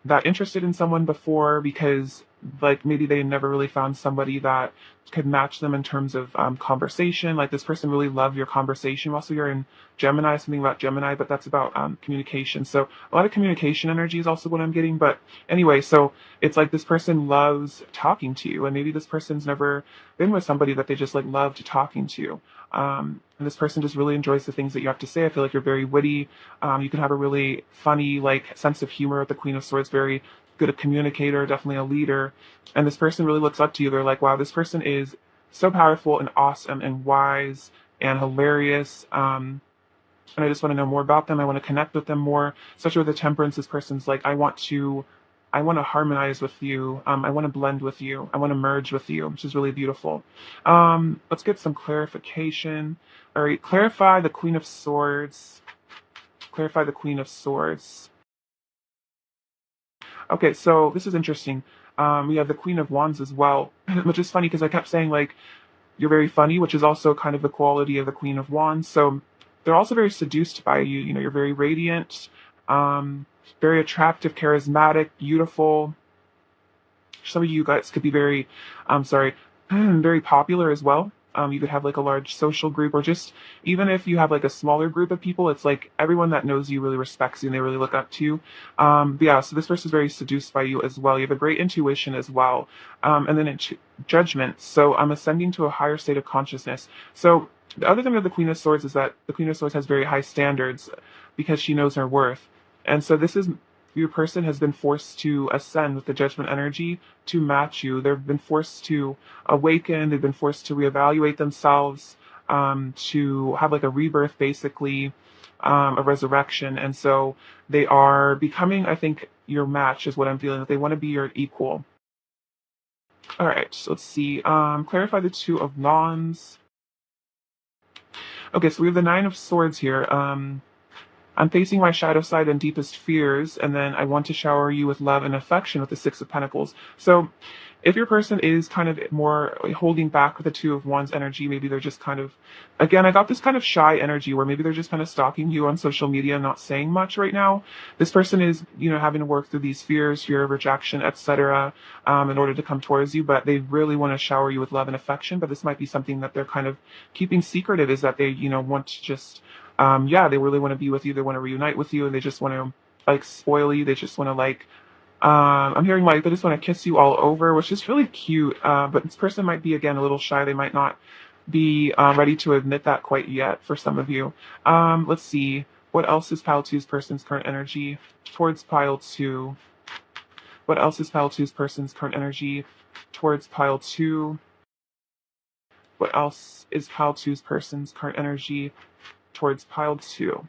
that interested in someone before because like maybe they never really found somebody that could match them in terms of conversation. Like this person really loved your conversation. Also, you're in Gemini, something about Gemini, but that's about communication. So a lot of communication energy is also what I'm getting. But anyway, so it's like this person loves talking to you, and maybe this person's never been with somebody that they just like loved talking to. And this person just really enjoys the things that you have to say. I feel like you're very witty. You can have a really funny like sense of humor with the Queen of Swords. Very good a communicator, definitely a leader. And this person really looks up to you. They're like, wow, this person is so powerful and awesome and wise and hilarious. And I just want to know more about them. I want to connect with them more. Especially with the Temperance, this person's like, I want to harmonize with you. I want to blend with you. I want to merge with you, which is really beautiful. Let's get some clarification. All right, clarify the Queen of Swords. Clarify the Queen of Swords. Okay, so this is interesting. We have the Queen of Wands as well, which is funny because I kept saying like you're very funny, which is also kind of the quality of the Queen of Wands. So they're also very seduced by you. You know, you're very radiant, very attractive, charismatic, beautiful. Some of you guys could be very, sorry, very popular as well. You could have like a large social group, or just even if you have like a smaller group of people, it's like everyone that knows you really respects you and they really look up to you. But yeah, so this person is very seduced by you as well. You have a great intuition as well. And then judgment. So I'm ascending to a higher state of consciousness. So the other thing with the Queen of Swords is that the Queen of Swords has very high standards because she knows her worth. And so this is your person has been forced to ascend with the judgment energy to match you. They've been forced to awaken. They've been forced to reevaluate themselves, to have like a rebirth, basically, a resurrection. And so they are becoming, I think, your match is what I'm feeling. That they want to be your equal. All right, so let's see. Clarify the Two of Wands. Okay, so we have the Nine of Swords here. I'm facing my shadow side and deepest fears, and then I want to shower you with love and affection with the Six of Pentacles. So if your person is kind of more holding back with the Two of Wands energy, maybe they're just kind of, again, I got this kind of shy energy where maybe they're just kind of stalking you on social media and not saying much right now. This person is, having to work through these fears, fear of rejection, etc., in order to come towards you, but they really want to shower you with love and affection. But this might be something that they're kind of keeping secretive, is that they, want to just they really want to be with you. They want to reunite with you, and they just want to like spoil you. They just want to like, I'm hearing like they just want to kiss you all over, which is really cute. But this person might be, again, a little shy. They might not be ready to admit that quite yet for some of you. Let's see. What else is pile two's person's current energy towards pile two? What else is pile two's person's current energy towards pile two? What else is pile two's person's current energy towards pile two?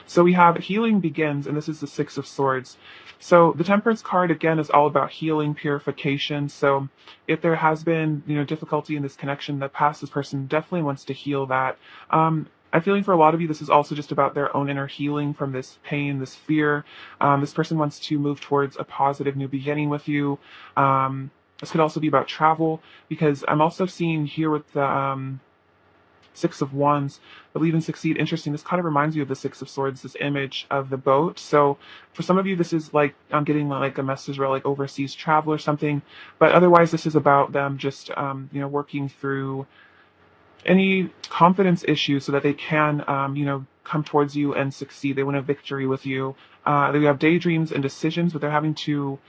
So we have healing begins, and this is the Six of Swords. So the Temperance card again is all about healing, purification. So if there has been, difficulty in this connection in the past, this person definitely wants to heal that. I'm feeling for a lot of you, this is also just about their own inner healing from this pain, this fear. This person wants to move towards a positive new beginning with you. This could also be about travel, because I'm also seeing here with the Six of Wands, believe and succeed. Interesting. This kind of reminds you of the Six of Swords, this image of the boat. So for some of you, this is like I'm getting like a message about like overseas travel or something. But otherwise, this is about them just working through any confidence issues so that they can come towards you and succeed. They want a victory with you. They have daydreams and decisions, but they're having to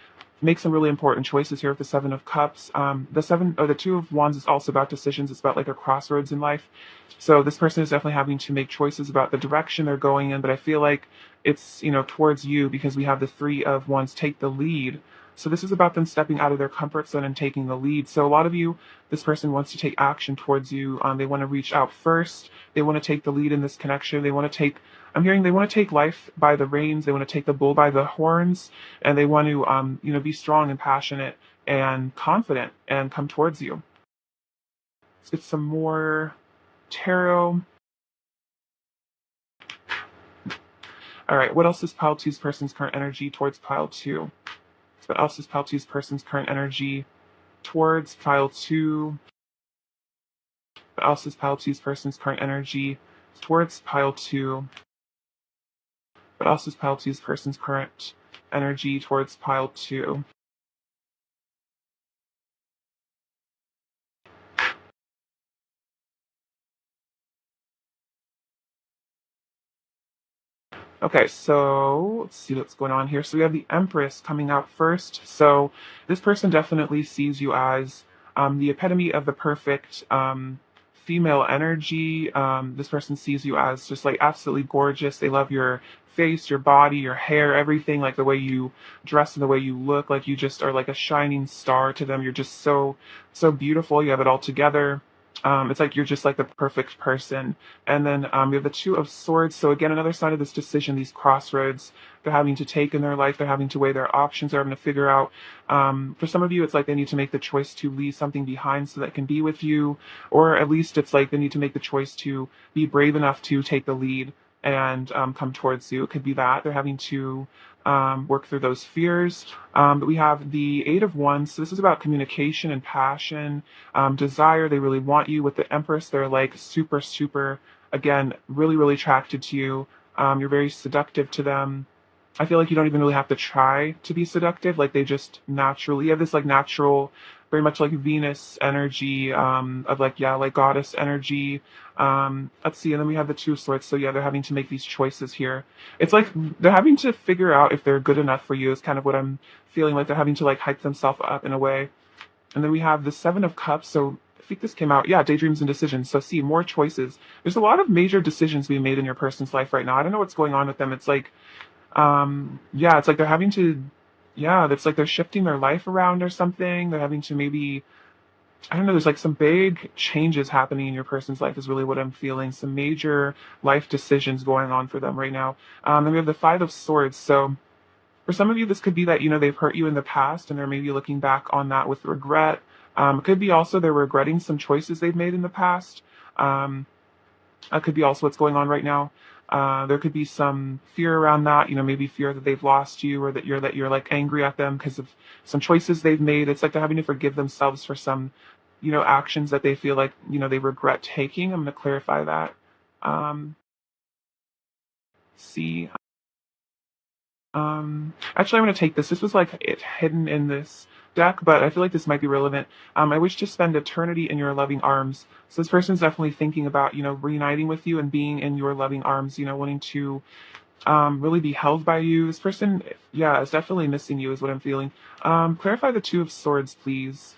make some really important choices here with the Seven of Cups. The Two of Wands is also about decisions. It's about like a crossroads in life. So this person is definitely having to make choices about the direction they're going in, but I feel like it's, towards you, because we have the Three of Wands take the lead. So this is about them stepping out of their comfort zone and taking the lead. So a lot of you, this person wants to take action towards you. They want to reach out first. They want to take the lead in this connection. They want to take, I'm hearing they want to take life by the reins. They want to take the bull by the horns, and they want to, be strong and passionate and confident and come towards you. Let's get some more tarot. All right, what else is pile two's person's current energy towards pile two? What else is pile two's person's current energy towards pile two? What else is pile two's person's current energy towards pile two? What else is pile two's person's current energy towards pile two? Okay, so let's see what's going on here. So we have the Empress coming out first. So this person definitely sees you as the epitome of the perfect female energy. This person sees you as just like absolutely gorgeous. They love your face, your body, your hair, everything, like the way you dress and the way you look. Like you just are like a shining star to them. You're just so, so beautiful. You have it all together. It's like you're just like the perfect person. And then we have the Two of Swords. So again, another sign of this decision, these crossroads they're having to take in their life. They're having to weigh their options. They're having to figure out. For some of you, it's like they need to make the choice to leave something behind so that it can be with you. Or at least it's like they need to make the choice to be brave enough to take the lead and come towards you. It could be that they're having to work through those fears. But we have the Eight of Wands. So this is about communication and passion, desire. They really want you. With the Empress, they're like super, super, again, really, really attracted to you. You're very seductive to them. I feel like you don't even really have to try to be seductive. Like they just naturally, you have this like natural, very much like Venus energy, of like, yeah, like goddess energy. Let's see. And then we have the Two of Swords. So yeah, they're having to make these choices here. It's like they're having to figure out if they're good enough for you is kind of what I'm feeling like. They're having to like hype themselves up in a way. And then we have the Seven of Cups. So I think this came out, yeah, daydreams and decisions. So see, more choices. There's a lot of major decisions being made in your person's life right now. I don't know what's going on with them. It's like, yeah, it's like they're having to, yeah, it's like they're shifting their life around or something. They're having to maybe, I don't know, there's like some big changes happening in your person's life is really what I'm feeling. Some major life decisions going on for them right now. Then we have the Five of Swords. So for some of you, this could be that, they've hurt you in the past and they're maybe looking back on that with regret. It could be also they're regretting some choices they've made in the past. That could be also what's going on right now. There could be some fear around that, maybe fear that they've lost you or that you're like angry at them because of some choices they've made. It's like they're having to forgive themselves for some, actions that they feel like, they regret taking. I'm going to clarify that. See, actually, I'm going to take this. This was like it hidden in this deck, but I feel like this might be relevant. I wish to spend eternity in your loving arms. So this person's definitely thinking about, reuniting with you and being in your loving arms, wanting to really be held by you. This person, yeah, is definitely missing you is what I'm feeling. Clarify the Two of Swords, please.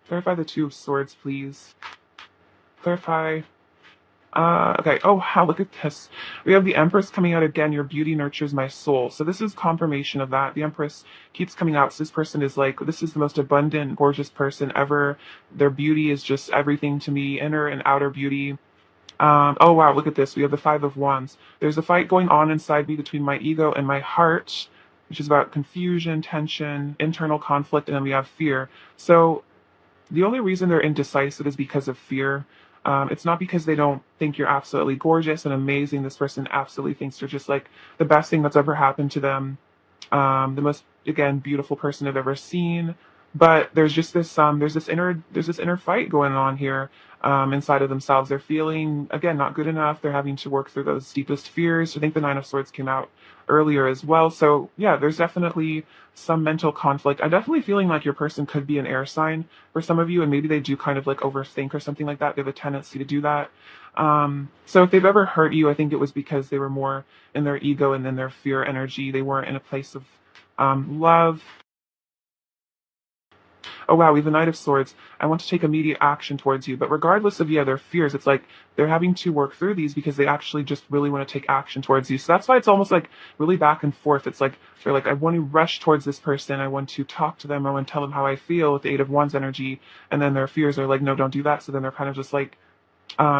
Clarify the Two of Swords, please. Clarify Okay. Oh, wow. Look at this. We have the Empress coming out again. Your beauty nurtures my soul. So this is confirmation of that. The Empress keeps coming out. So this person is like, this is the most abundant, gorgeous person ever. Their beauty is just everything to me, inner and outer beauty. Oh wow, look at this. We have the Five of Wands. There's a fight going on inside me between my ego and my heart, which is about confusion, tension, internal conflict, and then we have fear. So the only reason they're indecisive is because of fear. It's not because they don't think you're absolutely gorgeous and amazing. This person absolutely thinks you're just like the best thing that's ever happened to them. The most, again, beautiful person I've ever seen. But there's just this there's this inner fight going on here, inside of themselves. They're feeling, again, not good enough. They're having to work through those deepest fears. I think the Nine of Swords came out earlier as well. So yeah, there's definitely some mental conflict. I'm definitely feeling like your person could be an air sign for some of you, and maybe they do kind of like overthink or something like that. They have a tendency to do that. So if they've ever hurt you, I think it was because they were more in their ego and in their fear energy. They weren't in a place of love. Oh wow, we have the Knight of Swords. I want to take immediate action towards you, but regardless of their fears, it's like they're having to work through these because they actually just really want to take action towards you. So that's why it's almost like really back and forth. It's like they're like, I want to rush towards this person. I want to talk to them. I want to tell them how I feel with the Eight of Wands energy, and then their fears are like, no, don't do that. So then they're kind of just like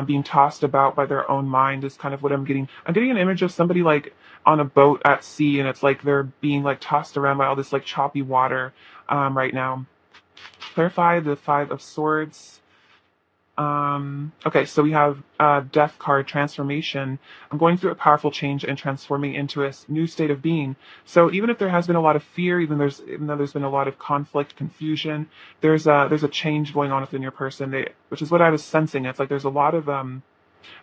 being tossed about by their own mind is kind of what I'm getting. I'm getting an image of somebody like on a boat at sea, and it's like they're being like tossed around by all this like choppy water right now. Clarify the Five of Swords. Okay, so we have Death card, transformation. I'm going through a powerful change and transforming into a new state of being. So even if there has been a lot of fear, even though there's been a lot of conflict, confusion, there's a change going on within your person. Which is what I was sensing. It's like there's a lot of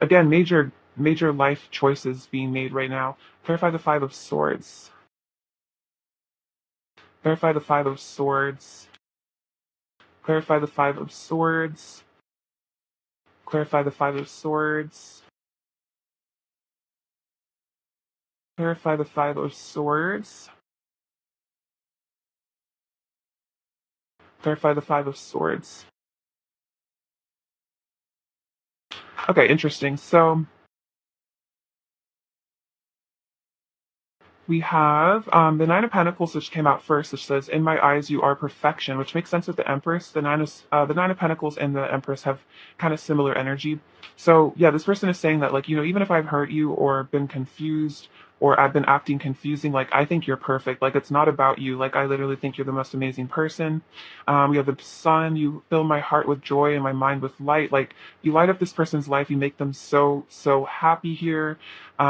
again, major life choices being made right now. Clarify the Five of Swords. Clarify the Five of Swords. Clarify the Five of Swords. Clarify the Five of Swords. Clarify the Five of Swords. Clarify the Five of Swords. Okay, interesting. So we have the Nine of Pentacles, which came out first, which says, "In my eyes, you are perfection," which makes sense with the Empress. The Nine of Pentacles and the Empress have kind of similar energy. So yeah, this person is saying that, like, even if I've hurt you or been confused or I've been acting confusing, like, I think you're perfect. Like, it's not about you. Like, I literally think you're the most amazing person. We have the Sun. You fill my heart with joy and my mind with light. Like, you light up this person's life. You make them so happy here. They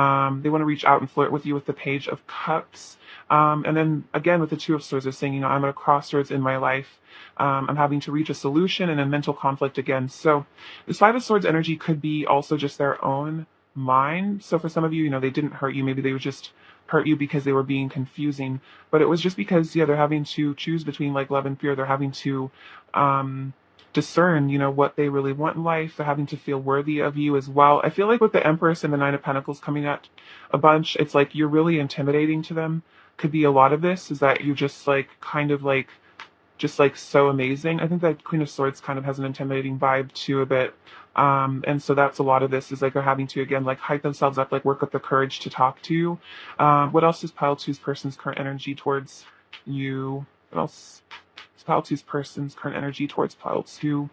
want to reach out and flirt with you with the Page of Cups. And then again with the Two of Swords, they're saying, I'm at a crossroads in my life. I'm having to reach a solution and a mental conflict again. So this Five of Swords energy could be also just their own mind. So for some of you, they didn't hurt you. Maybe they would just hurt you because they were being confusing. But it was just because, yeah, they're having to choose between like love and fear. They're having to discern, what they really want in life. They're having to feel worthy of you as well. I feel like with the Empress and the Nine of Pentacles coming at a bunch, it's like you're really intimidating to them. Could be a lot of this is that you're just like kind of like just like so amazing. I think that Queen of Swords kind of has an intimidating vibe too a bit. And so that's a lot of this is like they're having to again like hype themselves up, like work up the courage to talk to you. What else is Pile Two's person's current energy towards you? What else is Pile Two's person's current energy towards Pile Two?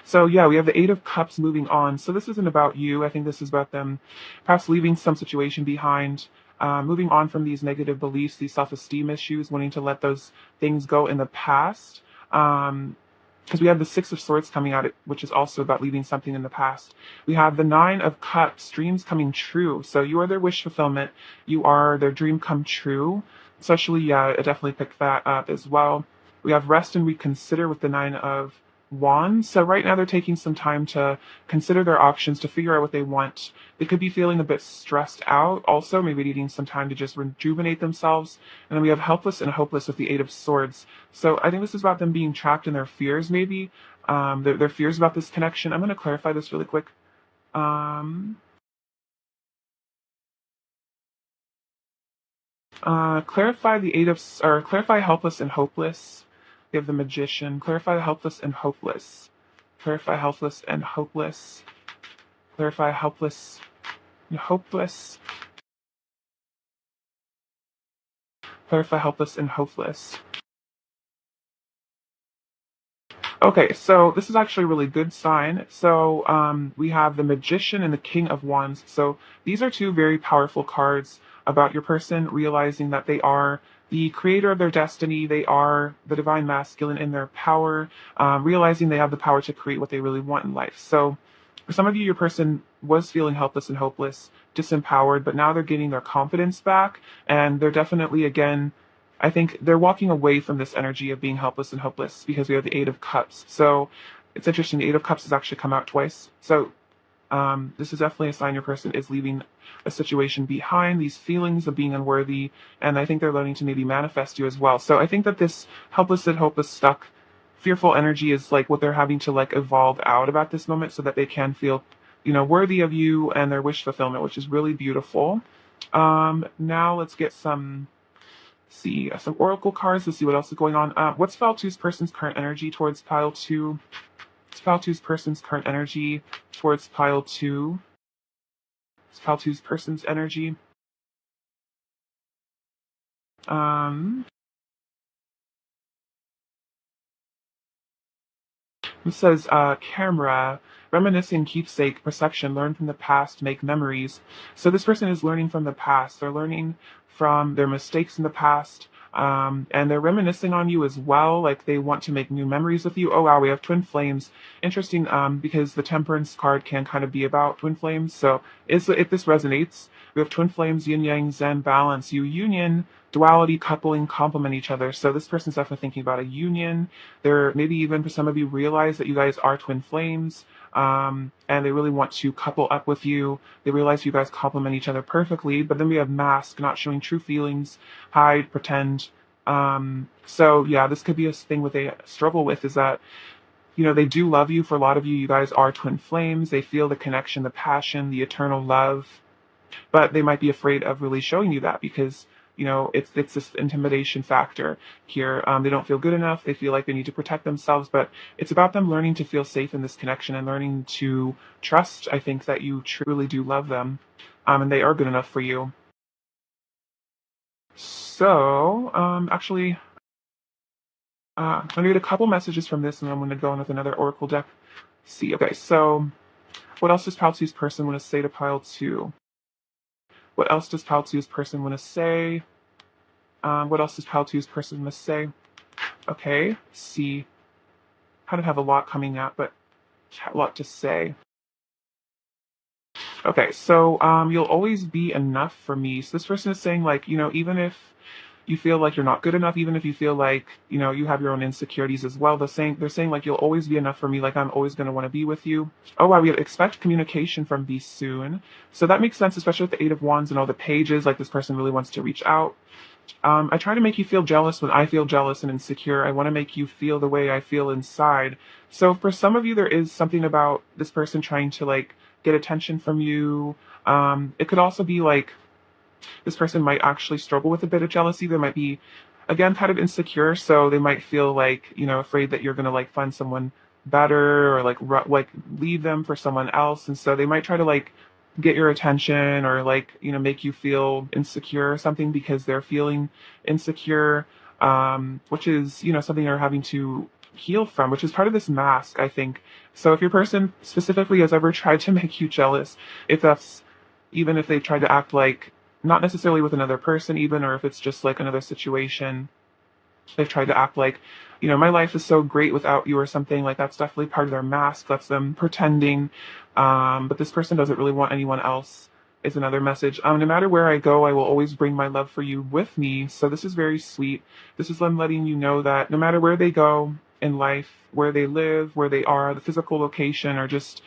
So yeah, we have the Eight of Cups moving on. So this isn't about you. I think this is about them perhaps leaving some situation behind, moving on from these negative beliefs, these self-esteem issues, wanting to let those things go in the past. Because we have the Six of Swords coming out, which is also about leaving something in the past. We have the Nine of Cups, dreams coming true. So you are their wish fulfillment. You are their dream come true. Especially, yeah, I definitely picked that up as well. We have rest and reconsider with the Nine of Wands. So right now they're taking some time to consider their options, to figure out what they want. They could be feeling a bit stressed out, also maybe needing some time to just rejuvenate themselves. And then we have helpless and hopeless with the Eight of Swords. So I think this is about them being trapped in their fears, maybe. Their fears about this connection. I'm going to clarify this really quick. Um, clarify the or clarify helpless and hopeless. We have the Magician. Clarify the helpless and hopeless. Clarify helpless and hopeless. Clarify helpless and hopeless. Clarify helpless and hopeless. Okay, so this is actually a really good sign. So we have the Magician and the King of Wands. So these are two very powerful cards about your person realizing that they are the creator of their destiny. They are the divine masculine in their power, realizing they have the power to create what they really want in life. So for some of you, your person was feeling helpless and hopeless, disempowered, but now they're getting their confidence back, and they're definitely, again, I think they're walking away from this energy of being helpless and hopeless because we have the Eight of Cups. So it's interesting. The Eight of Cups has actually come out twice. So this is definitely a sign your person is leaving a situation behind, these feelings of being unworthy, and I think they're learning to maybe manifest you as well. So I think that this helpless and hopeless, stuck, fearful energy is like what they're having to like evolve out about this moment so that they can feel, worthy of you and their wish fulfillment, which is really beautiful. Now let's get some oracle cards. Let's see what else is going on. What's Pile 2's person's current energy towards Pile 2? What's Pile 2's person's current energy towards Pile 2? What's Pile 2's person's energy? It says, camera, reminiscing, keepsake, perception, learn from the past, make memories. So this person is learning from the past. They're learning from their mistakes in the past, and they're reminiscing on you as well. Like they want to make new memories with you. Oh wow, we have twin flames. Interesting, because the Temperance card can kind of be about twin flames. So if this resonates, we have twin flames, yin yang, zen, balance, union, duality, coupling, complement each other. So this person's definitely thinking about a union. They're maybe even for some of you realize that you guys are twin flames, and they really want to couple up with you. They realize you guys complement each other perfectly. But then we have mask, not showing true feelings, hide, pretend. So yeah, this could be a thing what they struggle with is that they do love you. For a lot of you, you guys are twin flames. They feel the connection, the passion, the eternal love, but they might be afraid of really showing you that because it's this intimidation factor here. They don't feel good enough. They feel like they need to protect themselves, but it's about them learning to feel safe in this connection and learning to trust. I think that you truly do love them, and they are good enough for you. So actually, I'm gonna get a couple messages from this, and I'm gonna go in with another oracle deck. See, okay, so what else does Pile 2's person want to say to Pile 2? What else does Pile 2's person want to say? What else does Pile 2's person want to say? Okay, see. Kind of have a lot coming out, but a lot to say. Okay, so you'll always be enough for me. So this person is saying, like, even if you feel like you're not good enough, even if you feel like, you have your own insecurities as well, they're saying like, you'll always be enough for me, like I'm always going to want to be with you. Oh wow, we have expect communication from be soon. So that makes sense, especially with the Eight of Wands and all the pages, like this person really wants to reach out. I try to make you feel jealous when I feel jealous and insecure. I want to make you feel the way I feel inside. So for some of you, there is something about this person trying to like get attention from you. It could also be like this person might actually struggle with a bit of jealousy. They might be, again, kind of insecure. So they might feel like, afraid that you're going to like find someone better or like leave them for someone else. And so they might try to like get your attention or like, make you feel insecure or something because they're feeling insecure, which is, something they're having to heal from, which is part of this mask, I think. So if your person specifically has ever tried to make you jealous, even if they tried to act like, not necessarily with another person even, or if it's just like another situation, they've tried to act like, my life is so great without you or something, like that's definitely part of their mask. That's them pretending. But this person doesn't really want anyone else is another message. No matter where I go, I will always bring my love for you with me. So this is very sweet. This is them letting you know that no matter where they go in life, where they live, where they are, the physical location, or just,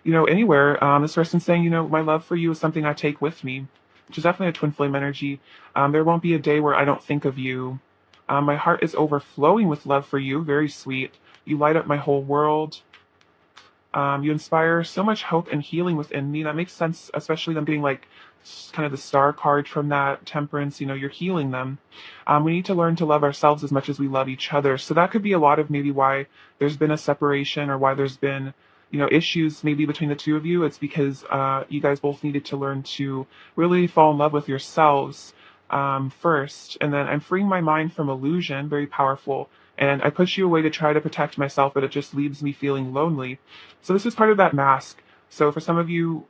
anywhere, this person's saying, my love for you is something I take with me, which is definitely a twin flame energy. There won't be a day where I don't think of you. My heart is overflowing with love for you. Very sweet. You light up my whole world. You inspire so much hope and healing within me. That makes sense, especially them being like kind of the star card from that temperance. You're healing them. We need to learn to love ourselves as much as we love each other. So that could be a lot of maybe why there's been a separation or why there's been issues maybe between the two of you. It's because you guys both needed to learn to really fall in love with yourselves first. And then I'm freeing my mind from illusion, very powerful. And I push you away to try to protect myself, but it just leaves me feeling lonely. So this is part of that mask. So for some of you,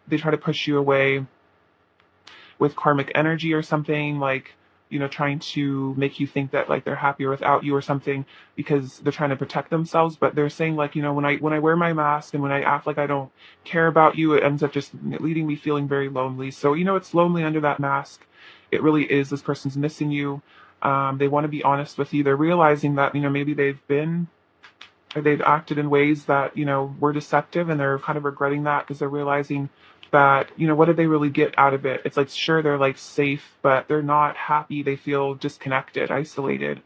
they try to push you away with karmic energy or something, like trying to make you think that like they're happier without you or something because they're trying to protect themselves. But they're saying like, when I wear my mask and when I act like I don't care about you, it ends up just leading me feeling very lonely. So it's lonely under that mask. It really is. This person's missing you. They want to be honest with you. They're realizing that maybe they've acted in ways that were deceptive, and they're kind of regretting that because they're realizing that what did they really get out of it. It's like, sure, they're like safe, but they're not happy. They feel disconnected, isolated.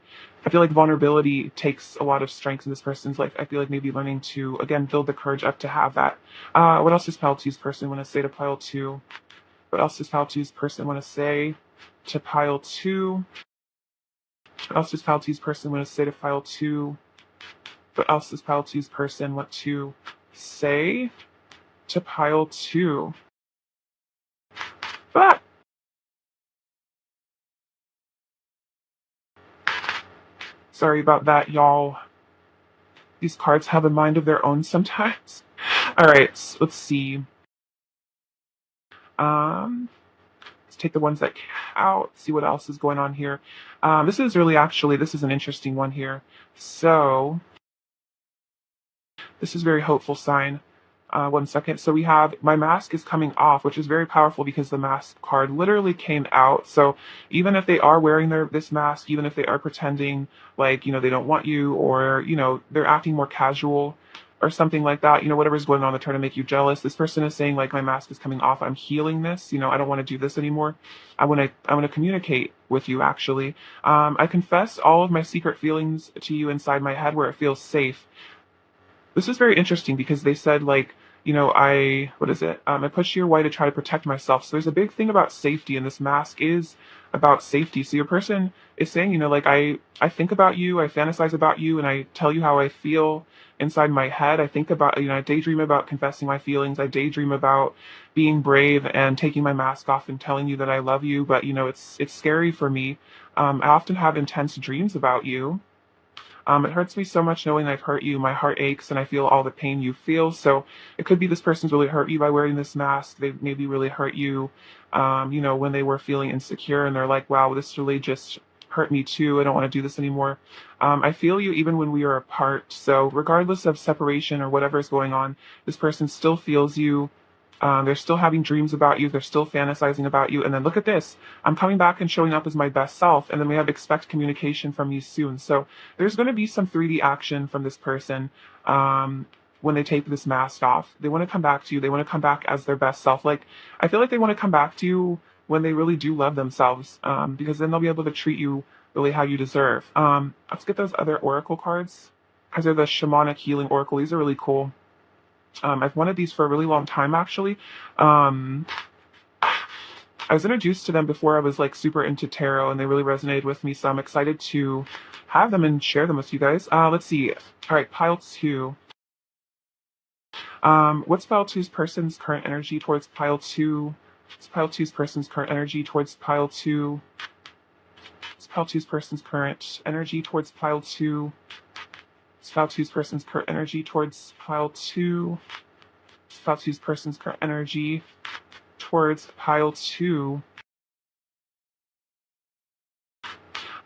I feel like vulnerability takes a lot of strength in this person's life. I feel like maybe learning to again build the courage up to have that. What else does pile two's person want to say to pile two? What else does pile two's person want to say to pile two? What else does pile two's person want to say to pile two? What else does pile two's person want to say to pile two? But sorry about that, y'all. These cards have a mind of their own sometimes. All right, let's see. Let's take the ones that out. See what else is going on here. This is an interesting one here. So this is a very hopeful sign. 1 second. So we have my mask is coming off, which is very powerful because the mask card literally came out. So even if they are wearing this mask, even if they are pretending like, they don't want you, or, they're acting more casual or something like that, whatever's going on, they're trying to make you jealous. This person is saying like, my mask is coming off. I'm healing this. I don't want to do this anymore. I want to communicate with you actually. I confess all of my secret feelings to you inside my head where it feels safe. This is very interesting because they said like, I push you away to try to protect myself. So there's a big thing about safety, and this mask is about safety. So your person is saying, like I think about you, I fantasize about you, and I tell you how I feel inside my head. I think about, I daydream about confessing my feelings. I daydream about being brave and taking my mask off and telling you that I love you. But it's scary for me. I often have intense dreams about you. It hurts me so much knowing I've hurt you. My heart aches and I feel all the pain you feel. So it could be this person's really hurt you by wearing this mask. They maybe really hurt you, when they were feeling insecure, and they're like, wow, this really just hurt me too. I don't want to do this anymore. I feel you even when we are apart. So regardless of separation or whatever is going on, this person still feels you. They're still having dreams about you. They're still fantasizing about you. And then look at this. I'm coming back and showing up as my best self. And then we have expect communication from you soon. So there's going to be some 3D action from this person when they take this mask off. They want to come back to you. They want to come back as their best self. Like, I feel like they want to come back to you when they really do love themselves, because then they'll be able to treat you really how you deserve. Let's get those other oracle cards, because they're the shamanic healing oracle. These are really cool. I've wanted these for a really long time, actually. I was introduced to them before I was like super into tarot, and they really resonated with me. So I'm excited to have them and share them with you guys. Let's see. All right, pile two. What's pile two's person's current energy towards pile two? What's pile two's person's current energy towards pile two? What's pile two's person's current energy towards pile two? Pile two's person's current energy towards pile two. Pile two's person's current energy towards pile two.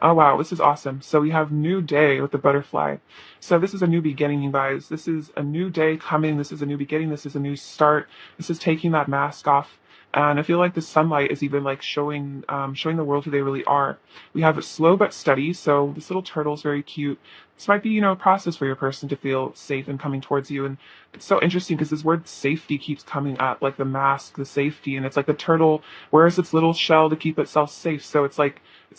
Oh wow, this is awesome. So we have new day with the butterfly. So this is a new beginning, you guys. This is a new day coming. This is a new beginning. This is a new start. This is taking that mask off. And I feel like the sunlight is even like showing the world who they really are. We have slow but steady. So this little turtle is very cute. This might be, a process for your person to feel safe and coming towards you. And it's so interesting because this word safety keeps coming up, like the mask, the safety. And it's like the turtle wears its little shell to keep itself safe. So it's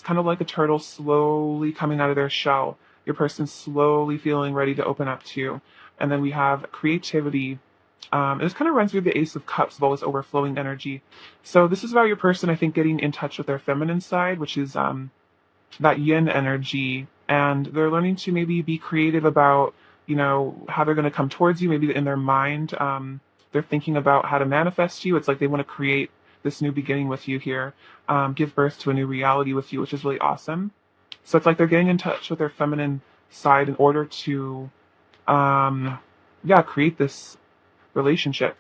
kind of like a turtle slowly coming out of their shell. Your person slowly feeling ready to open up to you. And then we have creativity. And this kind of runs through the Ace of Cups of always overflowing energy. So this is about your person, I think, getting in touch with their feminine side, which is that yin energy. And they're learning to maybe be creative about, how they're going to come towards you, maybe in their mind. They're thinking about how to manifest you. It's like they want to create this new beginning with you here, give birth to a new reality with you, which is really awesome. So it's like they're getting in touch with their feminine side in order to, create this relationship.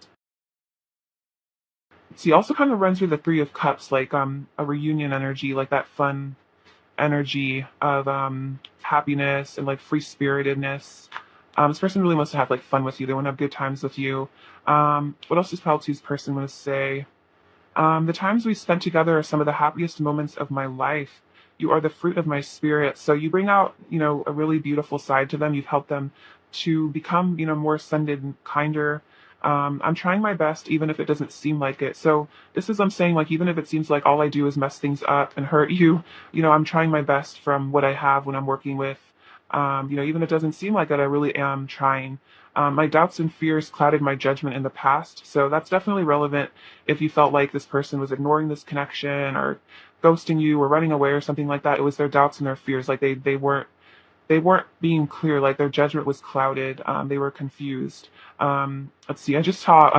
See, also kind of runs through the Three of Cups, like a reunion energy, like that fun energy of happiness and like free spiritedness. This person really wants to have like fun with you. They want to have good times with you. What else does Pal2's person want to say? The times we spent together are some of the happiest moments of my life. You are the fruit of my spirit. So you bring out, a really beautiful side to them. You've helped them to become, more ascended and kinder. I'm trying my best, even if it doesn't seem like it. So this is, I'm saying, like, even if it seems like all I do is mess things up and hurt you, I'm trying my best from what I have when I'm working with, even if it doesn't seem like it, I really am trying. My doubts and fears clouded my judgment in the past. So that's definitely relevant if you felt like this person was ignoring this connection or ghosting you or running away or something like that. It was their doubts and their fears. Like they weren't being clear. Like their judgment was clouded. They were confused. Let's see. I just saw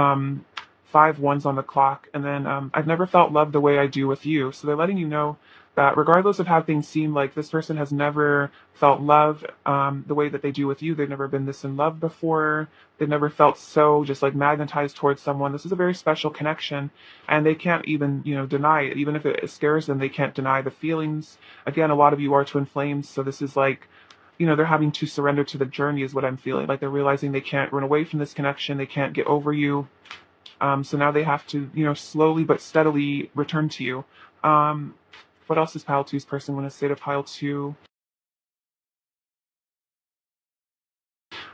5 1s on the clock, and then I've never felt love the way I do with you. So they're letting you know that regardless of how things seem, like this person has never felt love the way that they do with you. They've never been this in love before. They've never felt so just like magnetized towards someone. This is a very special connection, and they can't even deny it. Even if it scares them, they can't deny the feelings. Again, a lot of you are twin flames, so this is like they're having to surrender to the journey is what I'm feeling. Like they're realizing they can't run away from this connection. They can't get over you. So now they have to, slowly but steadily return to you. What else does Pile 2's person want to say to Pile 2?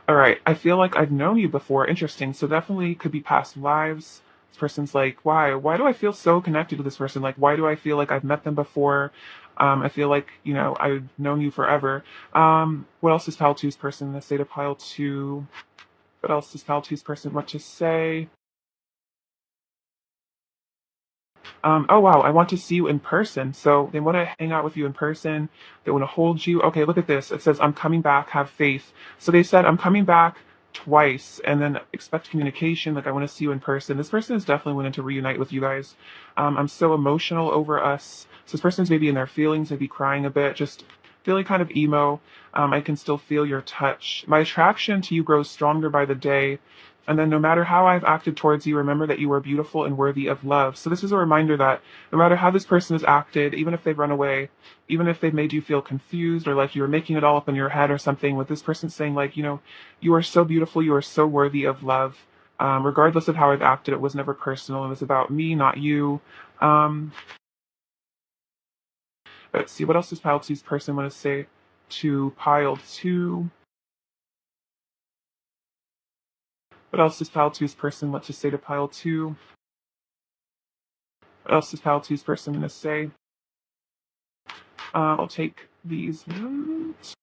All right. I feel like I've known you before. Interesting. So definitely could be past lives. This person's like, why? Why do I feel so connected to this person? Like, why do I feel like I've met them before? I feel like, I've known you forever. What else does Pile 2's person want to say to Pile 2? What else does Pile 2's person want to say? Oh wow, I want to see you in person. So they want to hang out with you in person. They want to hold you. Okay, look at this. It says, I'm coming back, have faith. So they said, I'm coming back twice and then expect communication. Like, I want to see you in person. This person is definitely wanting to reunite with you guys. I'm so emotional over us. So this person's maybe in their feelings, maybe crying a bit, just feeling kind of emo. I can still feel your touch. My attraction to you grows stronger by the day. And then no matter how I've acted towards you, remember that you are beautiful and worthy of love. So this is a reminder that no matter how this person has acted, even if they've run away, even if they've made you feel confused or like you were making it all up in your head or something, with this person saying like, you are so beautiful, you are so worthy of love. Regardless of how I've acted, it was never personal. It was about me, not you. Um, let's see, what else does Pile 2's person want to say to Pile 2? What else does Pile 2's person want to say to Pile 2? What else does Pile 2's person want to say? I'll take these ones.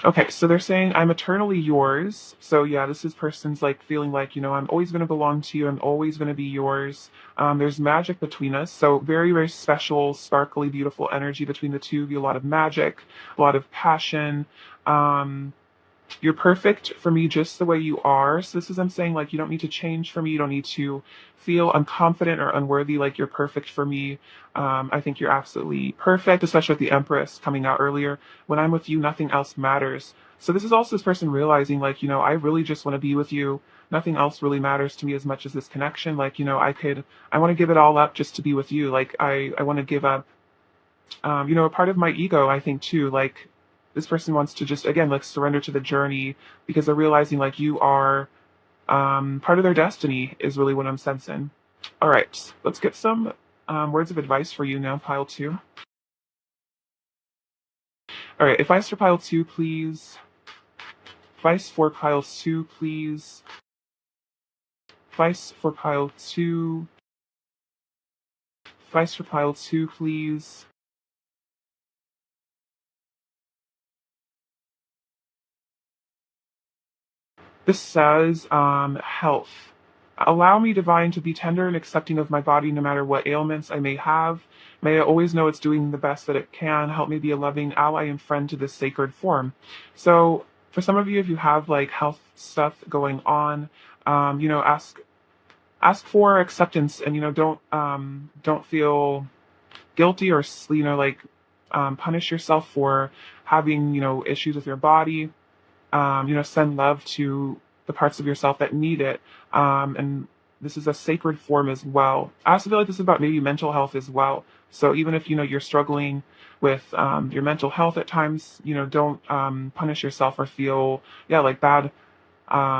Okay, so they're saying I'm eternally yours. So yeah, this is person's like feeling like, I'm always going to belong to you. I'm always going to be yours. There's magic between us. So very, very special, sparkly, beautiful energy between the two of you. A lot of magic, a lot of passion. Um, You're perfect for me just the way you are. So this is, I'm saying, like, you don't need to change for me. You don't need to feel unconfident or unworthy. Like, you're perfect for me. I think you're absolutely perfect, especially with the Empress coming out earlier. When I'm with you, nothing else matters. So this is also this person realizing, like, I really just want to be with you. Nothing else really matters to me as much as this connection. Like, I want to give it all up just to be with you. Like, I want to give up a part of my ego, I think too, like this person wants to just again like surrender to the journey because they're realizing like you are part of their destiny is really what I'm sensing. All right, let's get some words of advice for you now, Pile 2. All right, advice for Pile 2, please. Advice for Pile 2, please. Advice for Pile 2. Advice for Pile 2, please. This says, health. Allow me, divine, to be tender and accepting of my body no matter what ailments I may have. May I always know it's doing the best that it can. Help me be a loving ally and friend to this sacred form. So, for some of you, if you have like health stuff going on, ask for acceptance, and don't feel guilty or punish yourself for having issues with your body. Send love to the parts of yourself that need it. And this is a sacred form as well. I also feel like this is about maybe mental health as well. So even if you're struggling with your mental health at times, don't punish yourself or feel like bad,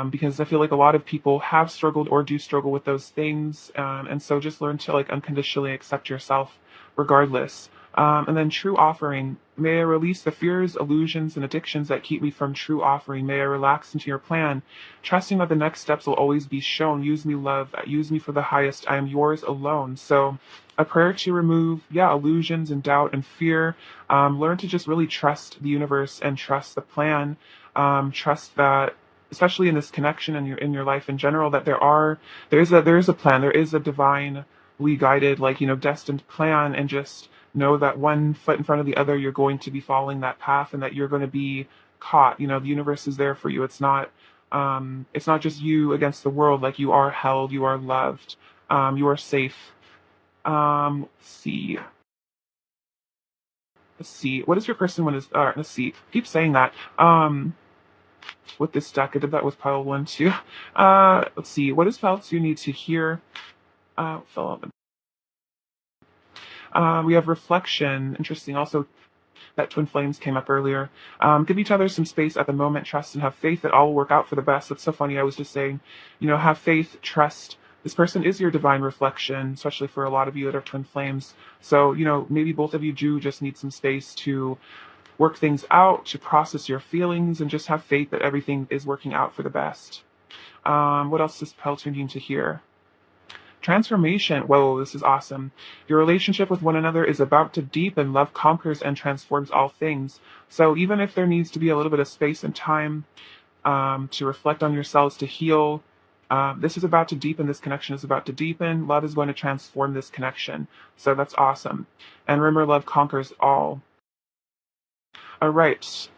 because I feel like a lot of people have struggled or do struggle with those things, and so just learn to like unconditionally accept yourself regardless. And then true offering. May I release the fears, illusions, and addictions that keep me from true offering. May I relax into your plan, trusting that the next steps will always be shown. Use me, love. Use me for the highest. I am yours alone. So a prayer to remove, illusions and doubt and fear. Learn to just really trust the universe and trust the plan. Trust that, especially in this connection and in your life in general, that there is a plan, there is a divinely guided, destined plan, and just know that one foot in front of the other, you're going to be following that path, and that you're going to be caught. The universe is there for you. It's not just you against the world. Like, you are held, you are loved, you are safe. Let's see. What is your person when is? Let's see. Keep saying that. With this deck, I did that with pile one too. Let's see. What does pile two need to hear? We have reflection. Interesting. Also, that twin flames came up earlier. Give each other some space at the moment. Trust and have faith that all will work out for the best. That's so funny. I was just saying, have faith, trust. This person is your divine reflection, especially for a lot of you that are twin flames. So, maybe both of you do just need some space to work things out, to process your feelings, and just have faith that everything is working out for the best. What else does Pelton need to hear? Transformation. Whoa, this is awesome. Your relationship with one another is about to deepen. Love conquers and transforms all things. So even if there needs to be a little bit of space and time to reflect on yourselves, to heal, this is about to deepen. This connection is about to deepen. Love is going to transform this connection. So that's awesome. And remember, love conquers all. All right.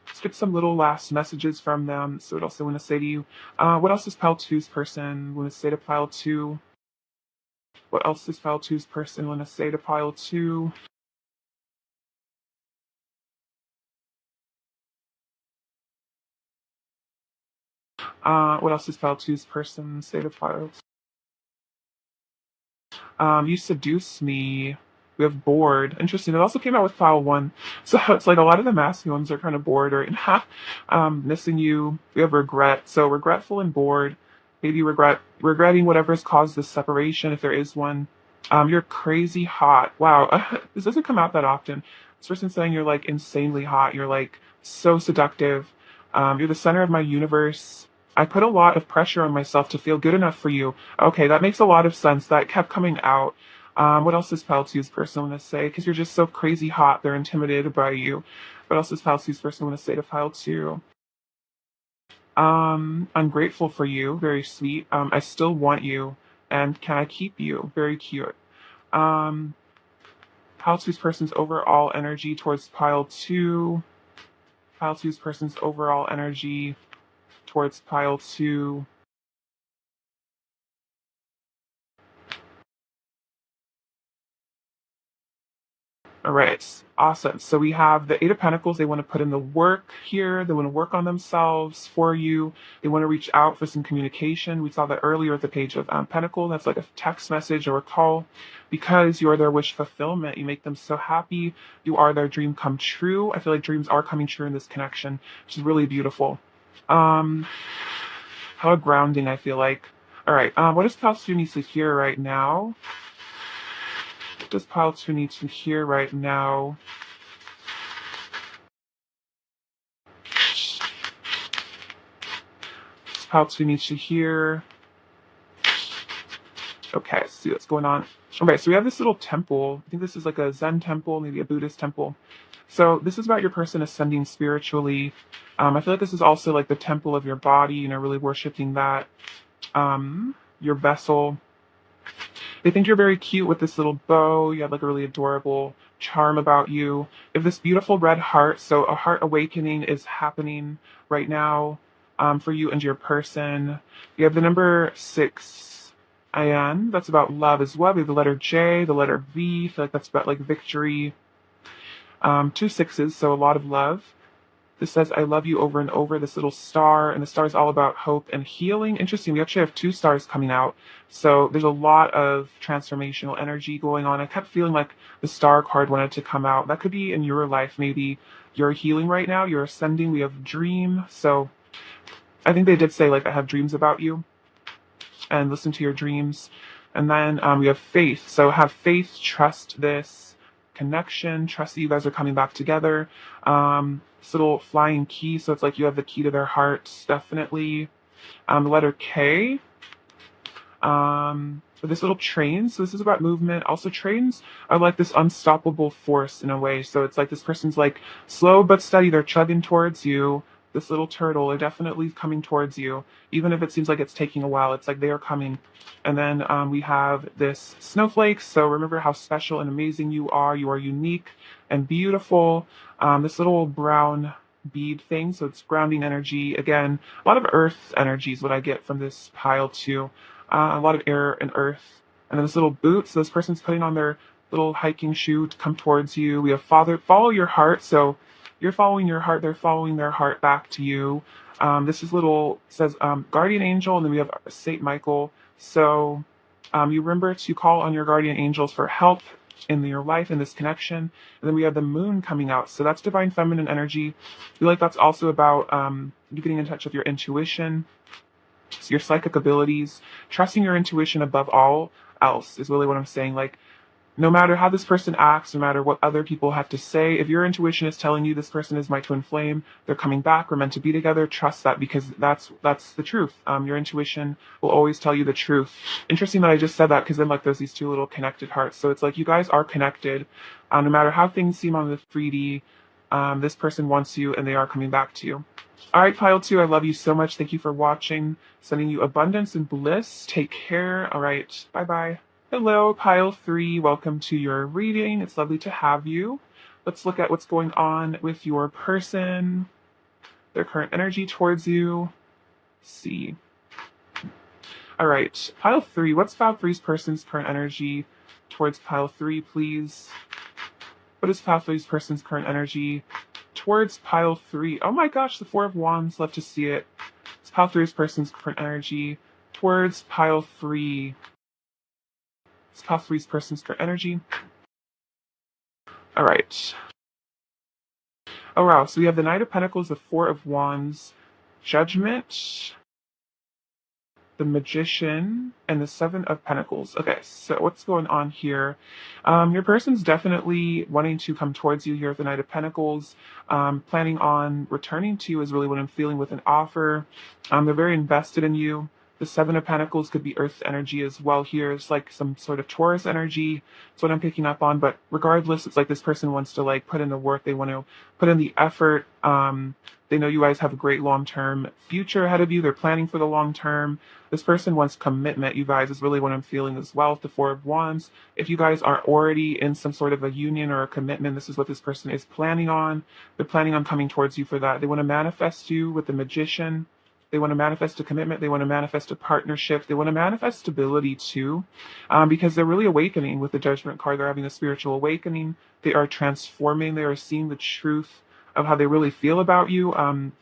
Let's get some little last messages from them. So what else they want to say to you? What else does Pile 2's person want to say to Pile 2? What else does Pile 2's person want to say to Pile 2? What else does Pile 2's person say to Pile 2? You seduce me. We have bored. Interesting. It also came out with Pile 1. So it's like a lot of the masculines are kind of bored right now. Missing you. We have regret. So regretful and bored. Maybe regretting whatever's caused this separation, if there is one. You're crazy hot. Wow. This doesn't come out that often. This person's saying you're like insanely hot. You're like so seductive. You're the center of my universe. I put a lot of pressure on myself to feel good enough for you. Okay, that makes a lot of sense. That kept coming out. What else does Pile 2's person want to say? Because you're just so crazy hot, they're intimidated by you. What else does Pile 2's person want to say to Pile 2? I'm grateful for you. Very sweet. I still want you. And can I keep you? Very cute. Pile 2's person's overall energy towards Pile 2. Pile 2's person's overall energy towards Pile 2. All right, awesome. So we have the Eight of Pentacles. They want to put in the work here. They want to work on themselves for you. They want to reach out for some communication. We saw that earlier at the Page of Pentacle. That's like a text message or a call, because you are their wish fulfillment. You make them so happy. You are their dream come true. I feel like dreams are coming true in this connection, which is really beautiful. How grounding, I feel like. All right, what does Pile 2 need to hear right now? What does Pile 2 need to hear right now? Pile 2 needs to hear. Okay, let's see what's going on. Okay, so we have this little temple. I think this is like a Zen temple, maybe a Buddhist temple. So this is about your person ascending spiritually. I feel like this is also like the temple of your body, really worshiping that, your vessel. They think you're very cute with this little bow. You have like a really adorable charm about you. If this beautiful red heart, so a heart awakening is happening right now, for you and your person. You have the number 6. And that's about love as well. We have the letter J, the letter V. I feel like that's about like victory. 2 sixes, so a lot of love. This says, I love you over and over, this little star, and the star is all about hope and healing. Interesting, we actually have 2 stars coming out. So there's a lot of transformational energy going on. I kept feeling like the star card wanted to come out. That could be in your life. Maybe you're healing right now, you're ascending. We have dream. So I think they did say, like, I have dreams about you, and listen to your dreams. And then we have faith. So have faith, trust this connection, trust that you guys are coming back together. This little flying key, so it's like you have the key to their hearts, definitely. The letter K. This little train, so this is about movement. Also, trains are like this unstoppable force in a way. So it's like this person's like slow but steady. They're chugging towards you. This little turtle are definitely coming towards you. Even if it seems like it's taking a while, it's like they are coming. And then we have this snowflake. So remember how special and amazing you are. You are unique and beautiful. This little brown bead thing, so it's grounding energy. Again, a lot of earth energy is what I get from this pile too. A lot of air and earth. And then this little boot, so this person's putting on their little hiking shoe to come towards you. We have follow your heart. So you're following your heart, they're following their heart back to you. This is little, says guardian angel, and then we have Saint Michael. So you remember to call on your guardian angels for help in your life, in this connection. And then we have the moon coming out. So that's divine feminine energy. I feel like that's also about you getting in touch with your intuition, so your psychic abilities, trusting your intuition above all else is really what I'm saying. Like, no matter how this person acts, no matter what other people have to say, if your intuition is telling you this person is my twin flame, they're coming back, we're meant to be together, trust that, because that's the truth. Your intuition will always tell you the truth. Interesting that I just said that, because then like there's these 2 little connected hearts. So it's like you guys are connected. No matter how things seem on the 3D, this person wants you and they are coming back to you. All right, pile 2, I love you so much. Thank you for watching. Sending you abundance and bliss. Take care. All right, bye-bye. Hello, pile 3. Welcome to your reading. It's lovely to have you. Let's look at what's going on with your person, their current energy towards you. Let's see. All right, pile 3. What's pile 3's person's current energy towards pile 3, please? What is pile 3's person's current energy towards pile 3? Oh my gosh, the 4 of Wands. Love to see it. It's pile 3's person's current energy towards pile 3. It's pile 3's person's current energy. All right. Oh wow, so we have the Knight of Pentacles, the 4 of Wands, Judgment, the Magician, and the 7 of Pentacles. Okay, so what's going on here? Your person's definitely wanting to come towards you here with the Knight of Pentacles, planning on returning to you is really what I'm feeling with an offer. They're very invested in you. The 7 of Pentacles could be Earth energy as well here. It's like some sort of Taurus energy. That's what I'm picking up on. But regardless, it's like this person wants to like put in the work. They want to put in the effort. They know you guys have a great long-term future ahead of you. They're planning for the long term. This person wants commitment, you guys, is really what I'm feeling as well with the 4 of Wands. If you guys are already in some sort of a union or a commitment, this is what this person is planning on. They're planning on coming towards you for that. They want to manifest you with the Magician. They want to manifest a commitment. They want to manifest a partnership. They want to manifest stability too, because they're really awakening with the Judgment card. They're having a spiritual awakening. They are transforming. They are seeing the truth of how they really feel about you.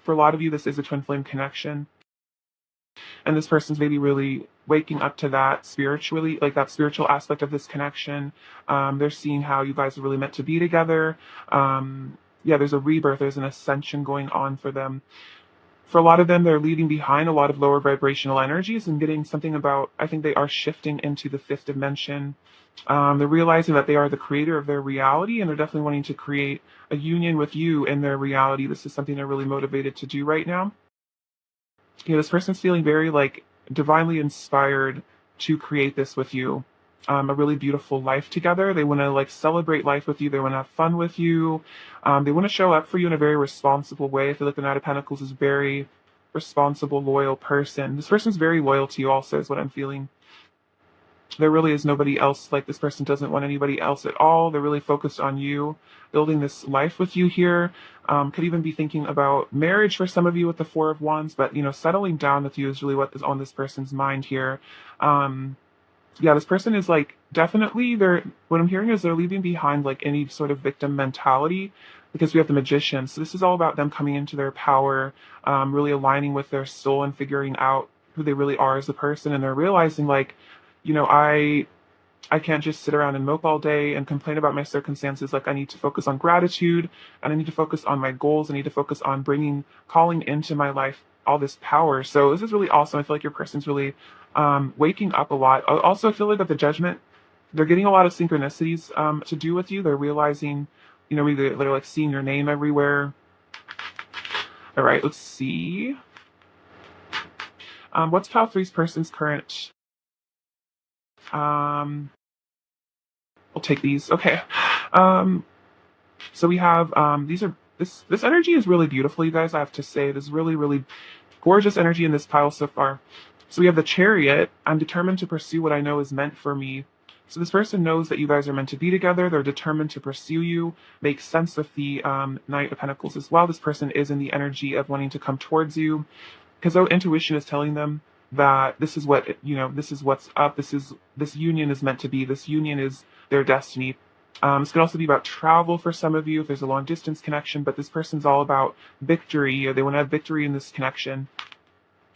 For a lot of you, this is a twin flame connection. And this person's maybe really waking up to that spiritually, like that spiritual aspect of this connection. They're seeing how you guys are really meant to be together. Yeah, there's a rebirth. There's an ascension going on for them. For a lot of them, they're leaving behind a lot of lower vibrational energies and getting something about, I think they are shifting into the 5th dimension. They're realizing that they are the creator of their reality, and they're definitely wanting to create a union with you in their reality. This is something they're really motivated to do right now. You know, this person's feeling very like divinely inspired to create this with you. a really beautiful life together. They want to like celebrate life with you. They want to have fun with you. They want to show up for you in a very responsible way. I feel like the Knight of Pentacles is a very responsible, loyal person. This person's very loyal to you also is what I'm feeling. There really is nobody else. Like this person doesn't want anybody else at all. They're really focused on you, building this life with you here. Could even be thinking about marriage for some of you with the Four of Wands, but settling down with you is really what is on this person's mind here. Yeah, this person is like definitely what I'm hearing is they're leaving behind like any sort of victim mentality because we have the Magician. So this is all about them coming into their power, really aligning with their soul and figuring out who they really are as a person. And they're realizing like, I can't just sit around and mope all day and complain about my circumstances. Like I need to focus on gratitude and I need to focus on my goals. I need to focus on calling into my life all this power. So this is really awesome. I feel like your person's really waking up a lot. Also, I feel like at the Judgment, they're getting a lot of synchronicities to do with you. They're realizing, maybe they're like seeing your name everywhere. All right, let's see. What's Pile Three's person's current? We'll take these. Okay. So we have this energy is really beautiful, you guys. I have to say, this is really, really gorgeous energy in this pile so far. So we have the Chariot. I'm determined to pursue what I know is meant for me. So this person knows that you guys are meant to be together. They're determined to pursue you. Makes sense with the Knight of Pentacles as well. This person is in the energy of wanting to come towards you because their intuition is telling them that this is this is what's up. This union is meant to be. This union is their destiny. This could also be about travel for some of you if there's a long distance connection, but this person's all about victory. They want to have victory in this connection.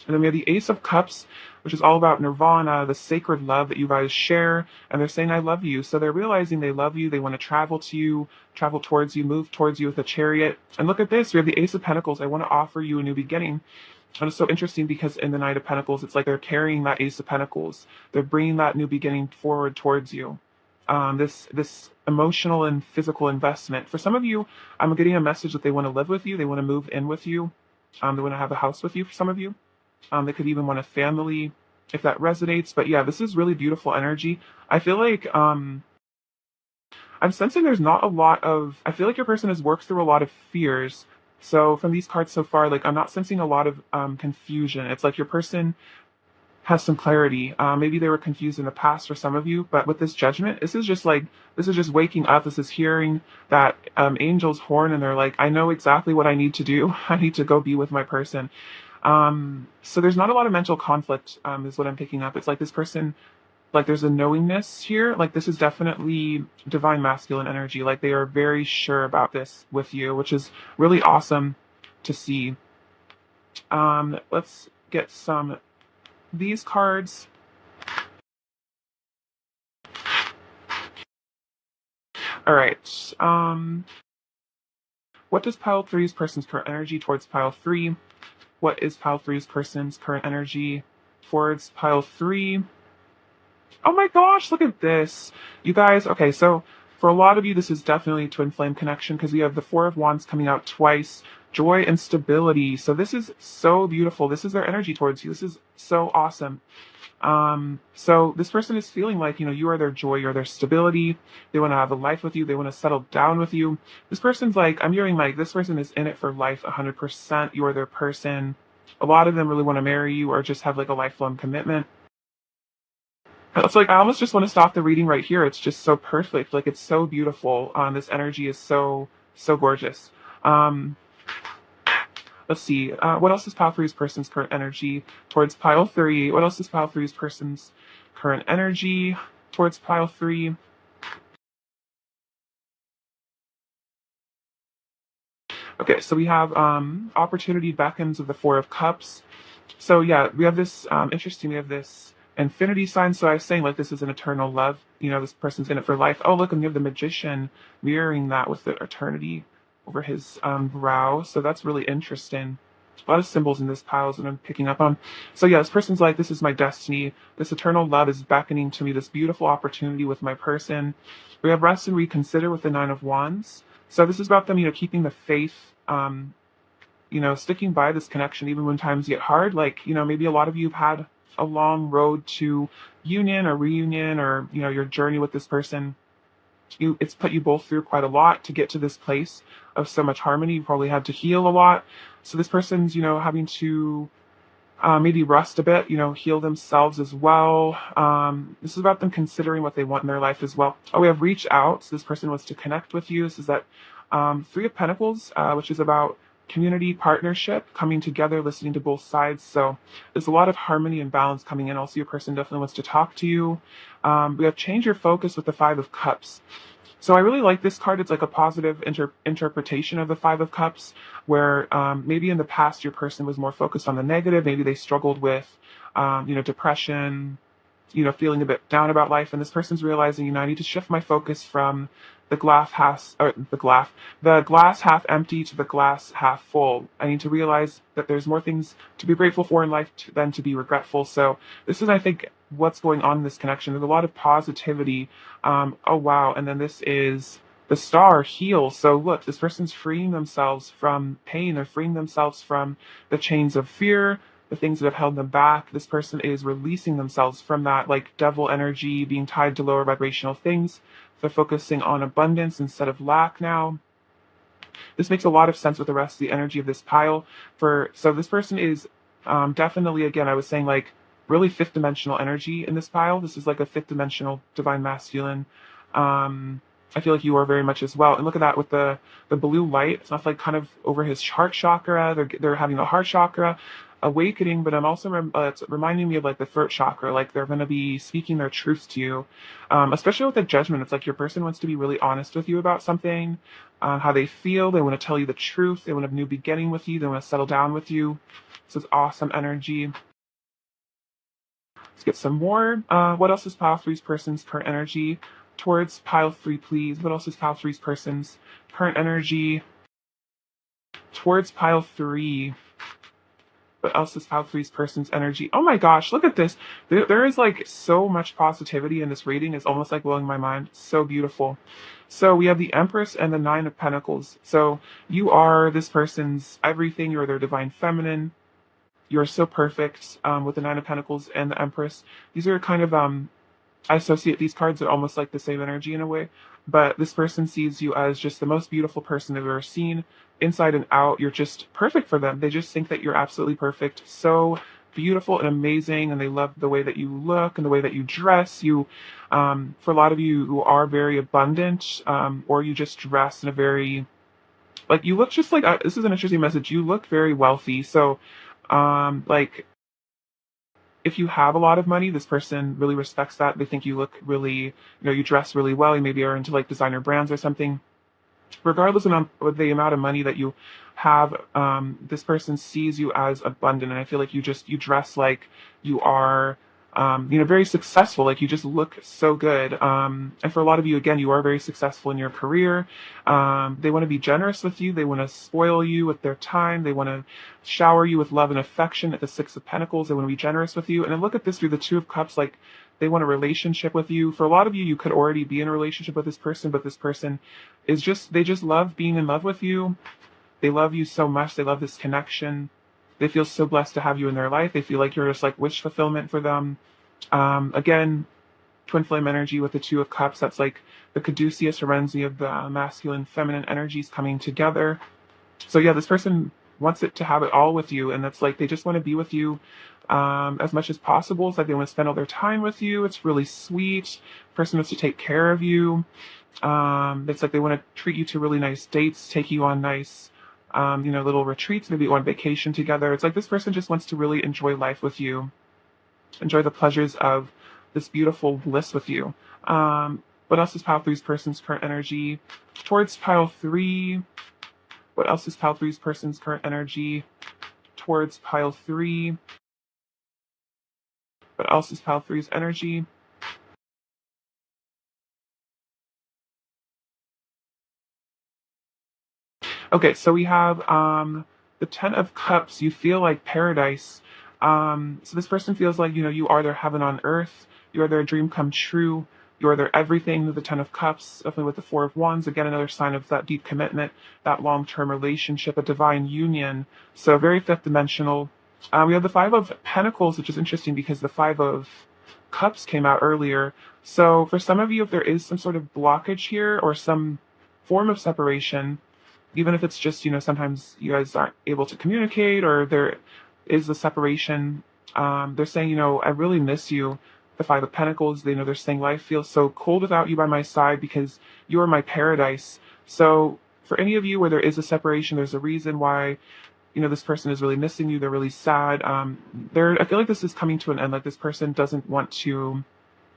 And then we have the Ace of Cups, which is all about nirvana, the sacred love that you guys share. And they're saying, I love you. So they're realizing they love you. They want to travel to you, travel towards you, move towards you with a chariot. And look at this. We have the Ace of Pentacles. I want to offer you a new beginning. And it's so interesting because in the Knight of Pentacles, it's like they're carrying that Ace of Pentacles. They're bringing that new beginning forward towards you. This emotional and physical investment. For some of you, I'm getting a message that they want to live with you. They want to move in with you. They want to have a house with you for some of you. They could even want a family if that resonates. But yeah, this is really beautiful energy. I feel like I'm sensing there's not a lot of, I feel like your person has worked through a lot of fears. So from these cards so far, like I'm not sensing a lot of confusion. It's like your person has some clarity. Maybe they were confused in the past for some of you, but with this Judgment, this is just waking up. This is hearing that angel's horn, and they're like, I know exactly what I need to do. I need to go be with my person. So there's not a lot of mental conflict, is what I'm picking up. It's like this person, like there's a knowingness here. Like this is definitely divine masculine energy. Like they are very sure about this with you, which is really awesome to see. Let's get these cards. All right. What does Pile Three's person's current energy towards Pile 3? What is Pile 3's person's current energy towards Pile 3? Oh my gosh, look at this. You guys, okay, so for a lot of you, this is definitely a twin flame connection because we have the Four of Wands coming out twice. Joy and stability. So this is so beautiful. This is their energy towards you. This is so awesome. So this person is feeling like, you are their joy, you're their stability. They want to have a life with you. They want to settle down with you. This person's like, I'm hearing like, this person is in it for life 100%. You are their person. A lot of them really want to marry you or just have like a lifelong commitment. It's like, I almost just want to stop the reading right here. It's just so perfect. Like, it's so beautiful. This energy is so, so gorgeous. Let's see. What else is Pile 3's person's current energy towards Pile 3? What else is Pile 3's person's current energy towards Pile 3? Okay, so we have opportunity beckons of the Four of Cups. So yeah, we have this, interesting, we have this infinity sign. So I was saying like this is an eternal love. This person's in it for life. Oh, look, and we have the Magician mirroring that with the eternity over his brow. So that's really interesting. A lot of symbols in this pile that I'm picking up on. So yeah, this person's like, this is my destiny. This eternal love is beckoning to me, this beautiful opportunity with my person. We have rest and reconsider with the Nine of Wands. So this is about them, keeping the faith, sticking by this connection even when times get hard. Like, maybe a lot of you have had a long road to union or reunion, or your journey with this person. It's put you both through quite a lot to get to this place of so much harmony. You probably had to heal a lot. So this person's having to maybe rest a bit, heal themselves as well. This is about them considering what they want in their life as well. Oh, we have reach out. So this person wants to connect with you. This is that Three of Pentacles, which is about community partnership, coming together, listening to both sides. So there's a lot of harmony and balance coming in. Also, your person definitely wants to talk to you. We have change your focus with the Five of Cups. So I really like this card. It's like a positive interpretation of the Five of Cups, where maybe in the past your person was more focused on the negative. Maybe they struggled with, depression, feeling a bit down about life. And this person's realizing, I need to shift my focus from the glass half empty to the glass half full. I need to realize that there's more things to be grateful for in life than to be regretful. So this is, I think, what's going on in this connection. There's a lot of positivity. Oh wow. And then this is the Star, heal. So look, this person's freeing themselves from pain. They're freeing themselves from the chains of fear, the things that have held them back. This person is releasing themselves from that like devil energy, being tied to lower vibrational things. They're focusing on abundance instead of lack now. This makes a lot of sense with the rest of the energy of this pile. So this person is definitely, again, I was saying, like, really fifth dimensional energy in this pile. This is like a fifth dimensional divine masculine. I feel like you are very much as well. And look at that with the blue light. It's not like kind of over his heart chakra. They're having the heart chakra awakening, but I'm also it's reminding me of like the throat chakra. Like they're going to be speaking their truth to you, especially with the judgment. It's like your person wants to be really honest with you about something, how they feel. They want to tell you the truth. They want a new beginning with you. They want to settle down with you. So it's awesome energy. Let's get some more. What else is pile three's person's current energy towards pile three, please? What else is pile three's person's current energy towards pile three? What else is pile three's person's energy? Oh my gosh, look at this. There is like so much positivity in this reading. It's almost like blowing my mind. It's so beautiful. So we have the Empress and the Nine of Pentacles. So you are this person's everything. You're their divine feminine. You're so perfect with the Nine of Pentacles and the Empress. These are kind of, I associate these cards are almost like the same energy in a way. But this person sees you as just the most beautiful person they've ever seen. Inside and out, you're just perfect for them. They just think that you're absolutely perfect. So beautiful and amazing. And they love the way that you look and the way that you dress. For a lot of you who are very abundant, or you just dress in a very, like, you look just like, this is an interesting message. You look very wealthy. So, like, if you have a lot of money, this person really respects that. They think you look really, you dress really well. You maybe are into like designer brands or something. Regardless of the amount of money that you have, this person sees you as abundant. And I feel like you dress like you are, very successful. Like you just look so good. And for a lot of you, again, you are very successful in your career. They want to be generous with you. They want to spoil you with their time. They want to shower you with love and affection at the Six of Pentacles. They want to be generous with you. And then look at this through the Two of Cups, like they want a relationship with you. For a lot of you, you could already be in a relationship with this person, but this person is they just love being in love with you. They love you so much. They love this connection. They feel so blessed to have you in their life. They feel like you're just like wish fulfillment for them. Again, twin flame energy with the Two of Cups. That's like the caduceus horenzi of the masculine, feminine energies coming together. So yeah, this person wants it to have it all with you. And that's like, they just want to be with you as much as possible. It's like they want to spend all their time with you. It's really sweet. The person wants to take care of you. It's like they want to treat you to really nice dates, take you on nice, little retreats, maybe on vacation together. It's like this person just wants to really enjoy life with you, enjoy the pleasures of this beautiful bliss with you. What else is pile three's person's current energy towards pile three? What else is pile three's person's current energy towards pile three? What else is pile three's energy? Okay, so we have the Ten of Cups. You feel like paradise. So this person feels like, you are their heaven on earth. You are their dream come true. You are their everything with the Ten of Cups, definitely with the Four of Wands. Again, another sign of that deep commitment, that long-term relationship, a divine union. So very fifth dimensional. We have the Five of Pentacles, which is interesting because the Five of Cups came out earlier. So for some of you, if there is some sort of blockage here or some form of separation, even if it's just, sometimes you guys aren't able to communicate or there is a separation, they're saying, I really miss you. The Five of Pentacles, they're saying life feels so cold without you by my side because you are my paradise. So for any of you where there is a separation, there's a reason why this person is really missing you. They're really sad. I feel like this is coming to an end. Like this person doesn't want to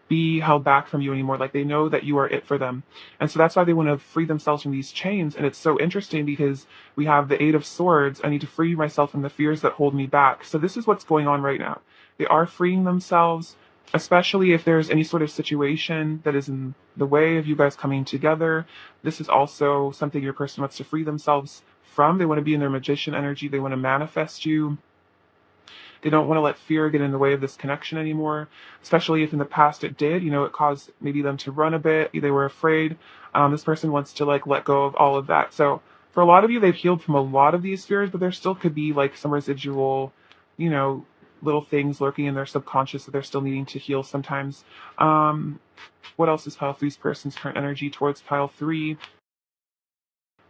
be held back from you anymore. Like they know that you are it for them. And so that's why they want to free themselves from these chains. And it's so interesting because we have the Eight of Swords. I need to free myself from the fears that hold me back. So this is what's going on right now. They are freeing themselves, especially if there's any sort of situation that is in the way of you guys coming together. This is also something your person wants to free themselves from. They want to be in their magician energy. They want to manifest you. They don't want to let fear get in the way of this connection anymore, especially if in the past it did. It caused maybe them to run a bit. They were afraid. This person wants to let go of all of that. So for a lot of you, they've healed from a lot of these fears, but there still could be some residual, you know, little things lurking in their subconscious that they're still needing to heal sometimes. What else is pile three's person's current energy towards pile three?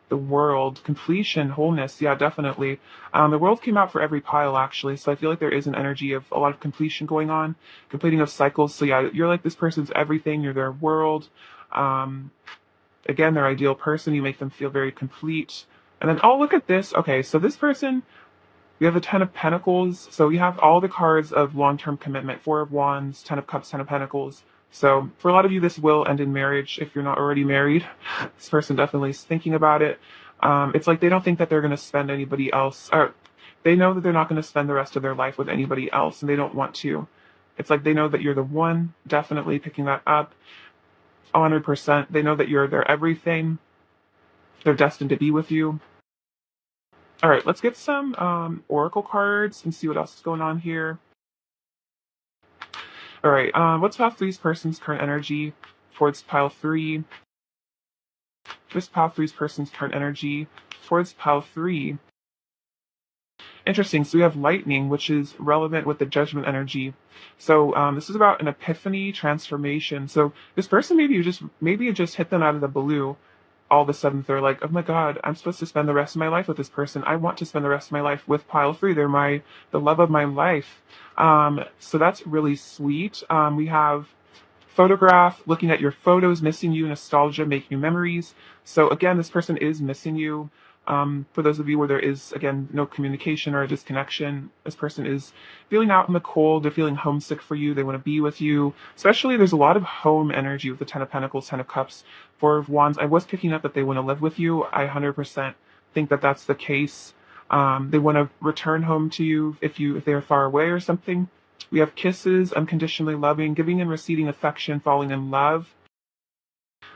The World, completion, wholeness. Yeah, definitely. The World came out for every pile actually, so I feel like there is an energy of a lot of completion going on, completing of cycles. So yeah, you're like this person's everything. You're their world. Um, Again, their ideal person. You make them feel very complete. And then, oh, look at this. Okay, so this person, we have the Ten of Pentacles. So we have all the cards of long-term commitment. Four of Wands, Ten of Cups, Ten of Pentacles. So for a lot of you, this will end in marriage if you're not already married. This person definitely is thinking about it. It's like they don't think that they're going to spend anybody else, or they know that they're not going to spend the rest of their life with anybody else, and they don't want to. It's like they know that you're the one, definitely picking that up 100%. They know that you're their everything. They're destined to be with you. All right, let's get some oracle cards and see what else is going on here. All right, what's pile three's person's current energy towards pile three? What's pile three's person's current energy towards pile three? Interesting. So we have lightning, which is relevant with the judgment energy. So this is about an epiphany, transformation. So this person maybe you just hit them out of the blue. All of a sudden they're like, oh my God, I'm supposed to spend the rest of my life with this person. I want to spend the rest of my life with pile three. They're the love of my life. So that's really sweet. We have photograph, looking at your photos, missing you, nostalgia, making you memories. So again, this person is missing you. For those of you where there is, again, no communication or a disconnection, this person is feeling out in the cold. They're feeling homesick for you. They want to be with you. Especially, there's a lot of home energy with the Ten of Pentacles, Ten of Cups, Four of Wands. I was picking up that they want to live with you. I 100% think that that's the case. They want to return home to you if they are far away or something. We have kisses, unconditionally loving, giving and receiving affection, falling in love.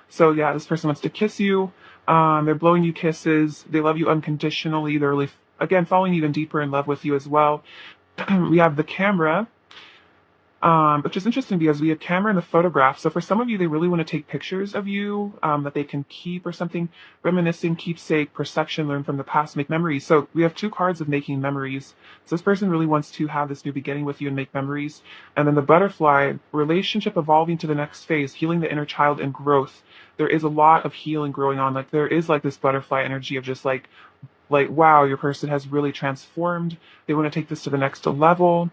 So yeah, this person wants to kiss you. They're blowing you kisses. They love you unconditionally. They're really, again, falling even deeper in love with you as well. We have the camera, which is interesting because we have camera and the photograph. So for some of you, they really want to take pictures of you that they can keep or something, reminiscing, keepsake, perception, learn from the past, make memories. So we have two cards of making memories. So this person really wants to have this new beginning with you and make memories. And then the butterfly, relationship evolving to the next phase, healing the inner child and growth. There is a lot of healing growing on. Like there is this butterfly energy of just like, wow, your person has really transformed. They want to take this to the next level.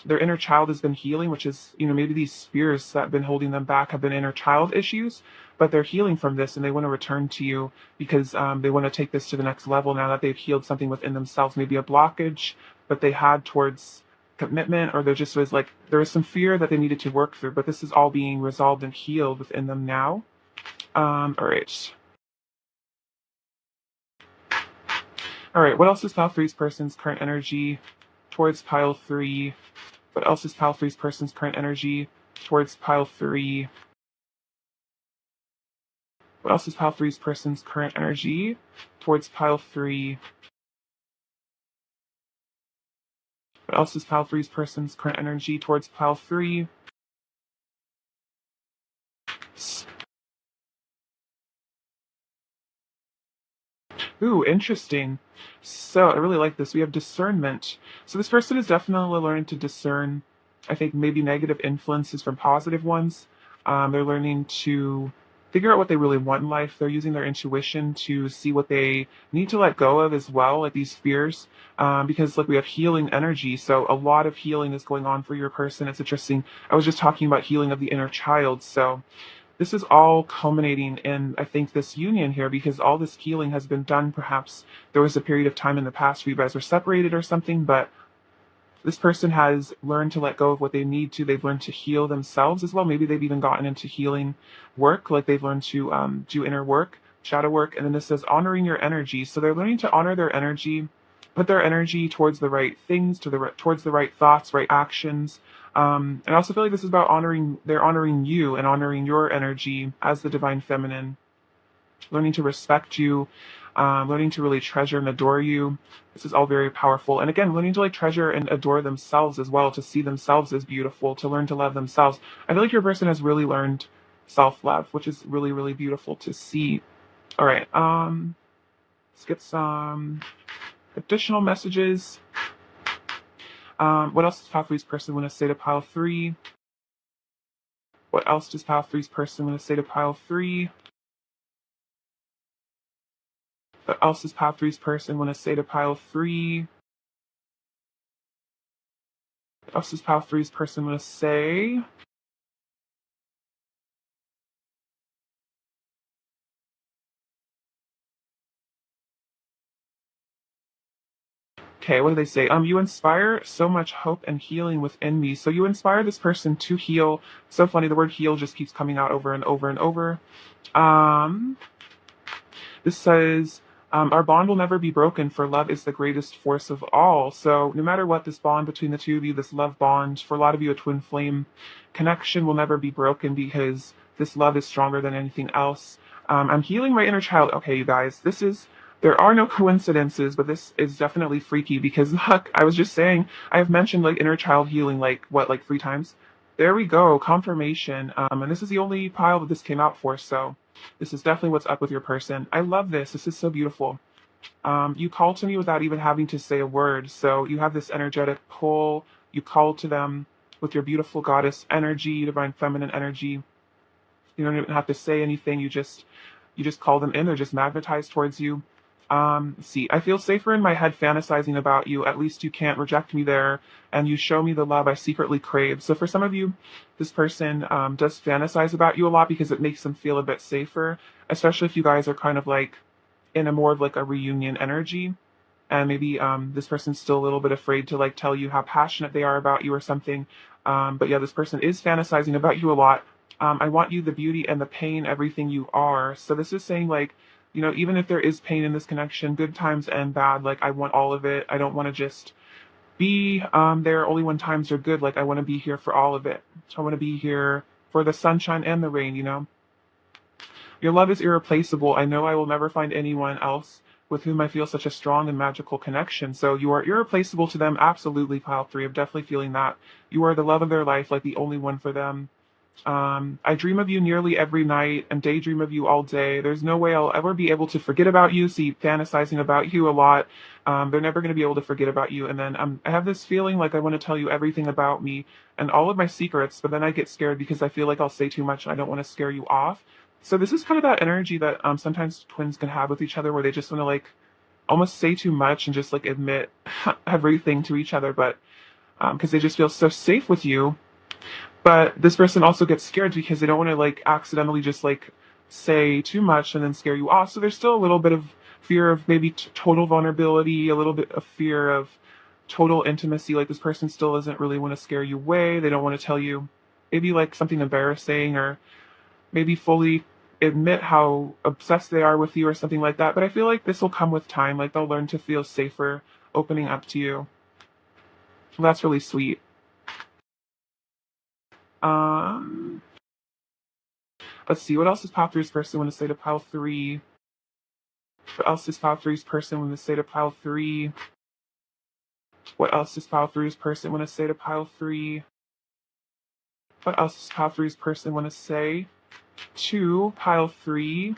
Their inner child has been healing, which is, maybe these fears that have been holding them back have been inner child issues, but they're healing from this and they want to return to you because they want to take this to the next level now that they've healed something within themselves, maybe a blockage that they had towards commitment, or there was some fear that they needed to work through, but this is all being resolved and healed within them now. All right. All right, what else is pile three's person's current energy towards pile three? What else is pile three's person's current energy towards pile three? What else is pile three's person's current energy towards pile three? What else is pile three's person's current energy towards pile three? Ooh, interesting. So I really like this. We have discernment. So this person is definitely learning to discern, I think, maybe negative influences from positive ones. They're learning to figure out what they really want in life. They're using their intuition to see what they need to let go of as well, like these fears. Because like we have healing energy. So a lot of healing is going on for your person. It's interesting. I was just talking about healing of the inner child. So this is all culminating in, I think, this union here because all this healing has been done. Perhaps there was a period of time in the past where you guys were separated or something, but this person has learned to let go of what they need to. They've learned to heal themselves as well. Maybe they've even gotten into healing work, like they've learned to do inner work, shadow work. And then this says honoring your energy. So they're learning to honor their energy, put their energy towards the right things, towards the right thoughts, right actions. And I also feel like this is about honoring, they're honoring you and honoring your energy as the divine feminine, learning to respect you, learning to really treasure and adore you. This is all very powerful. And again, learning to like treasure and adore themselves as well, to see themselves as beautiful, to learn to love themselves. I feel like your person has really learned self-love, which is really, really beautiful to see. All right, let's get some additional messages. What else does Pile Three's person want to say to Pile Three? What else does Pile Three's person want to say to Pile Three? What else does Pile Three's person want to say to Pile Three? What else does Pile Three's person want to say? Okay, what do they say? You inspire so much hope and healing within me. So you inspire this person to heal. So funny, the word heal just keeps coming out over and over and over. Um, this says, our bond will never be broken, for love is the greatest force of all. So no matter what, this bond between the two of you, this love bond, for a lot of you, a twin flame connection will never be broken because this love is stronger than anything else. I'm healing my inner child. Okay, you guys, there are no coincidences, but this is definitely freaky because look, I was just saying, I have mentioned like inner child healing like 3 times. There we go, confirmation. And this is the only pile that this came out for, so this is definitely what's up with your person. I love this. This is so beautiful. You call to me without even having to say a word. So you have this energetic pull. You call to them with your beautiful goddess energy, divine feminine energy. You don't even have to say anything. You just call them in. They're just magnetized towards you. Let's see, I feel safer in my head fantasizing about you. At least you can't reject me there, and you show me the love I secretly crave. So for some of you, this person does fantasize about you a lot because it makes them feel a bit safer, especially if you guys are kind of like in a more of like a reunion energy. And maybe this person's still a little bit afraid to like tell you how passionate they are about you or something. But yeah, this person is fantasizing about you a lot. I want you, the beauty and the pain, everything you are. So this is saying like, even if there is pain in this connection, good times and bad, like I want all of it. I don't want to just be there only when times are good. Like I want to be here for all of it. I want to be here for the sunshine and the rain. Your love is irreplaceable. I know I will never find anyone else with whom I feel such a strong and magical connection. So you are irreplaceable to them. Absolutely, pile three. I'm definitely feeling that. You are the love of their life, like the only one for them. I dream of you nearly every night and daydream of you all day. There's no way I'll ever be able to forget about you. See, fantasizing about you a lot. They're never going to be able to forget about you. And then I have this feeling like I want to tell you everything about me and all of my secrets, but then I get scared because I feel like I'll say too much and I don't want to scare you off. So this is kind of that energy that sometimes twins can have with each other where they just want to like almost say too much and just like admit everything to each other, but because they just feel so safe with you. But this person also gets scared because they don't want to like accidentally just like say too much and then scare you off. So there's still a little bit of fear of maybe total vulnerability, a little bit of fear of total intimacy. Like this person still doesn't really want to scare you away. They don't want to tell you maybe like something embarrassing or maybe fully admit how obsessed they are with you or something like that. But I feel like this will come with time. Like they'll learn to feel safer opening up to you. Well, that's really sweet. Um, let's see. What else does Pile Three's person want to say to Pile Three? What else does Pile Three's person want to say to Pile Three? What else does Pile Three's person want to say to Pile Three? What else does Pile Three's person want to say to Pile Three?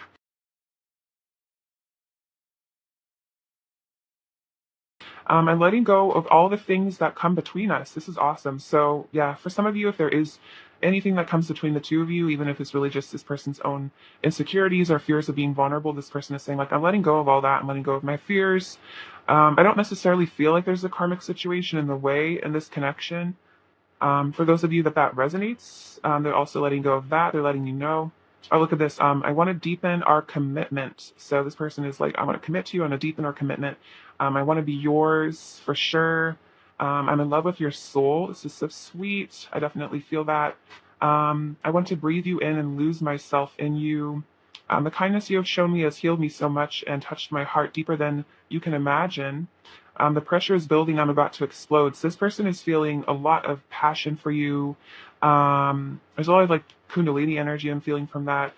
and letting go of all the things that come between us. This is awesome. So yeah, for some of you, if there is anything that comes between the two of you, even if it's really just this person's own insecurities or fears of being vulnerable, this person is saying like, I'm letting go of all that. I'm letting go of my fears. I don't necessarily feel like there's a karmic situation in the way in this connection. For those of you that resonates, they're also letting go of that. They're letting you know. Oh, look at this. I want to deepen our commitment. So this person is like, I want to commit to you. I want to deepen our commitment. I want to be yours for sure. I'm in love with your soul. This is so sweet. I definitely feel that. I want to breathe you in and lose myself in you. The kindness you have shown me has healed me so much and touched my heart deeper than you can imagine. The pressure is building. I'm about to explode. So this person is feeling a lot of passion for you. There's a lot of like Kundalini energy I'm feeling from that.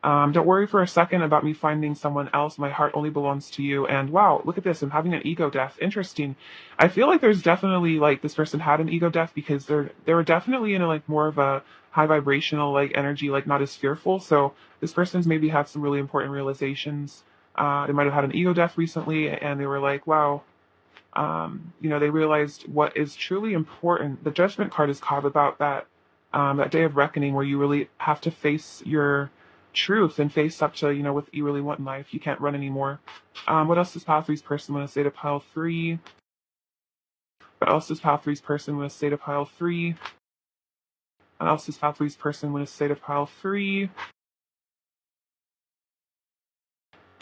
Don't worry for a second about me finding someone else. My heart only belongs to you. And wow, look at this. I'm having an ego death. Interesting. I feel like there's definitely like this person had an ego death because they were definitely in a like more of a high vibrational like energy, like not as fearful. So this person's maybe had some really important realizations. They might have had an ego death recently, and they were like, wow. They realized what is truly important. The Judgment card is called about that day of reckoning where you really have to face your truth and face up to, what you really want in life. You can't run anymore. What else does Pile Three's person want to say to Pile Three? What else does Pile Three's person want to say to Pile Three? What else does Pile Three's person want to say to Pile Three?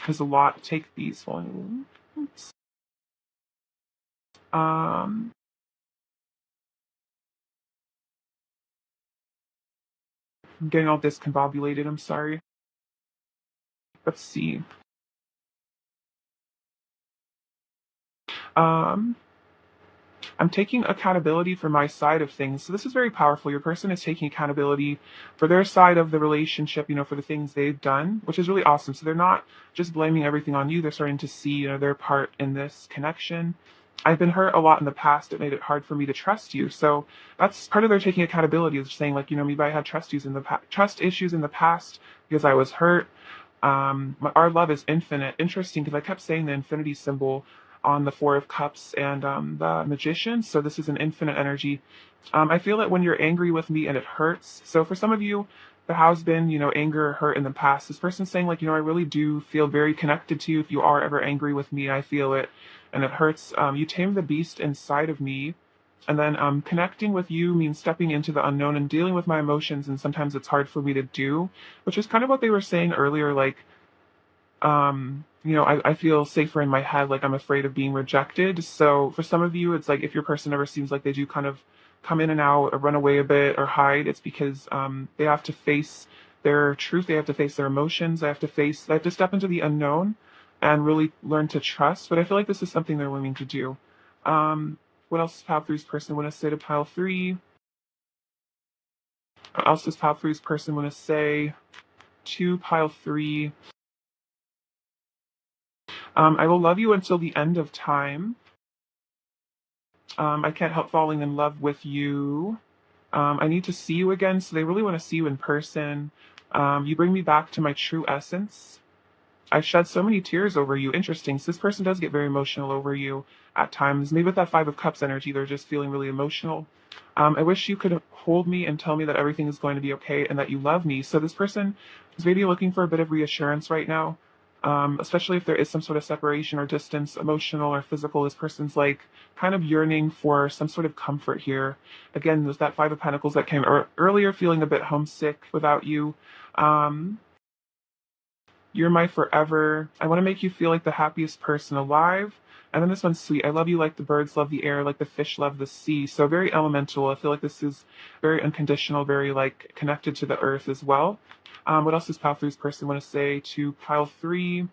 There's a lot. Take these ones. Um, I'm getting all discombobulated. I'm sorry. Let's see. Um, I'm taking accountability for my side of things. So this is very powerful. Your person is taking accountability for their side of the relationship, for the things they've done, which is really awesome. So they're not just blaming everything on you. They're starting to see, their part in this connection. I've been hurt a lot in the past. It made it hard for me to trust you. So that's part of their taking accountability is saying like, maybe I had trust issues in the past because I was hurt. Our love is infinite. Interesting because I kept saying the infinity symbol on the Four of Cups and the Magician. So this is an infinite energy. I feel that when you're angry with me and it hurts. So for some of you, there has been, anger or hurt in the past. This person's saying like, I really do feel very connected to you. If you are ever angry with me, I feel it and it hurts. You tame the beast inside of me. And then connecting with you means stepping into the unknown and dealing with my emotions. And sometimes it's hard for me to do, which is kind of what they were saying earlier. Like, I feel safer in my head, like I'm afraid of being rejected. So for some of you, it's like if your person ever seems like they do kind of come in and out or run away a bit or hide, it's because they have to face their truth, they have to face their emotions, they have to step into the unknown and really learn to trust. But I feel like this is something they're willing to do. What else does Pile Three's person want to say to Pile Three? What else does Pile Three's person want to say to Pile Three? I will love you until the end of time. I can't help falling in love with you. I need to see you again, so they really want to see you in person. You bring me back to my true essence. I've shed so many tears over you. Interesting. So this person does get very emotional over you at times. Maybe with that Five of Cups energy, they're just feeling really emotional. I wish you could hold me and tell me that everything is going to be okay and that you love me. So this person is maybe looking for a bit of reassurance right now, especially if there is some sort of separation or distance, emotional or physical. This person's like kind of yearning for some sort of comfort here. Again, there's that Five of Pentacles that came earlier, feeling a bit homesick without you. You're my forever. I want to make you feel like the happiest person alive. And then this one's sweet. I love you like the birds love the air, like the fish love the sea. So very elemental. I feel like this is very unconditional, very like connected to the earth as well. What else does Pile Three's person want to say to Pile Three?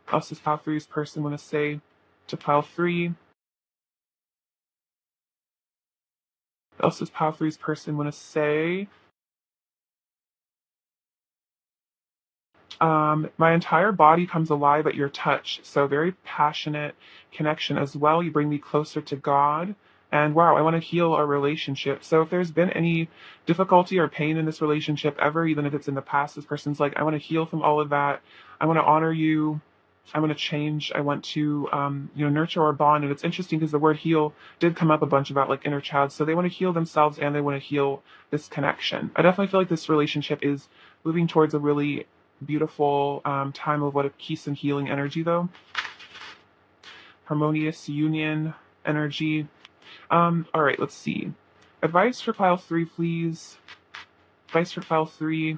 What else does Pile Three's person want to say to Pile Three? What else does Pile Three's person want to say? My entire body comes alive at your touch. So very passionate connection as well. You bring me closer to God. And wow, I want to heal our relationship. So if there's been any difficulty or pain in this relationship ever, even if it's in the past, this person's like, I want to heal from all of that. I want to honor you. I want to change. I want to, nurture or bond. And it's interesting because the word heal did come up a bunch about like inner child. So they want to heal themselves and they want to heal this connection. I definitely feel like this relationship is moving towards a really beautiful time of what a peace and healing energy, though. Harmonious union energy. All right, let's see. Advice for pile 3, please. Advice for pile 3.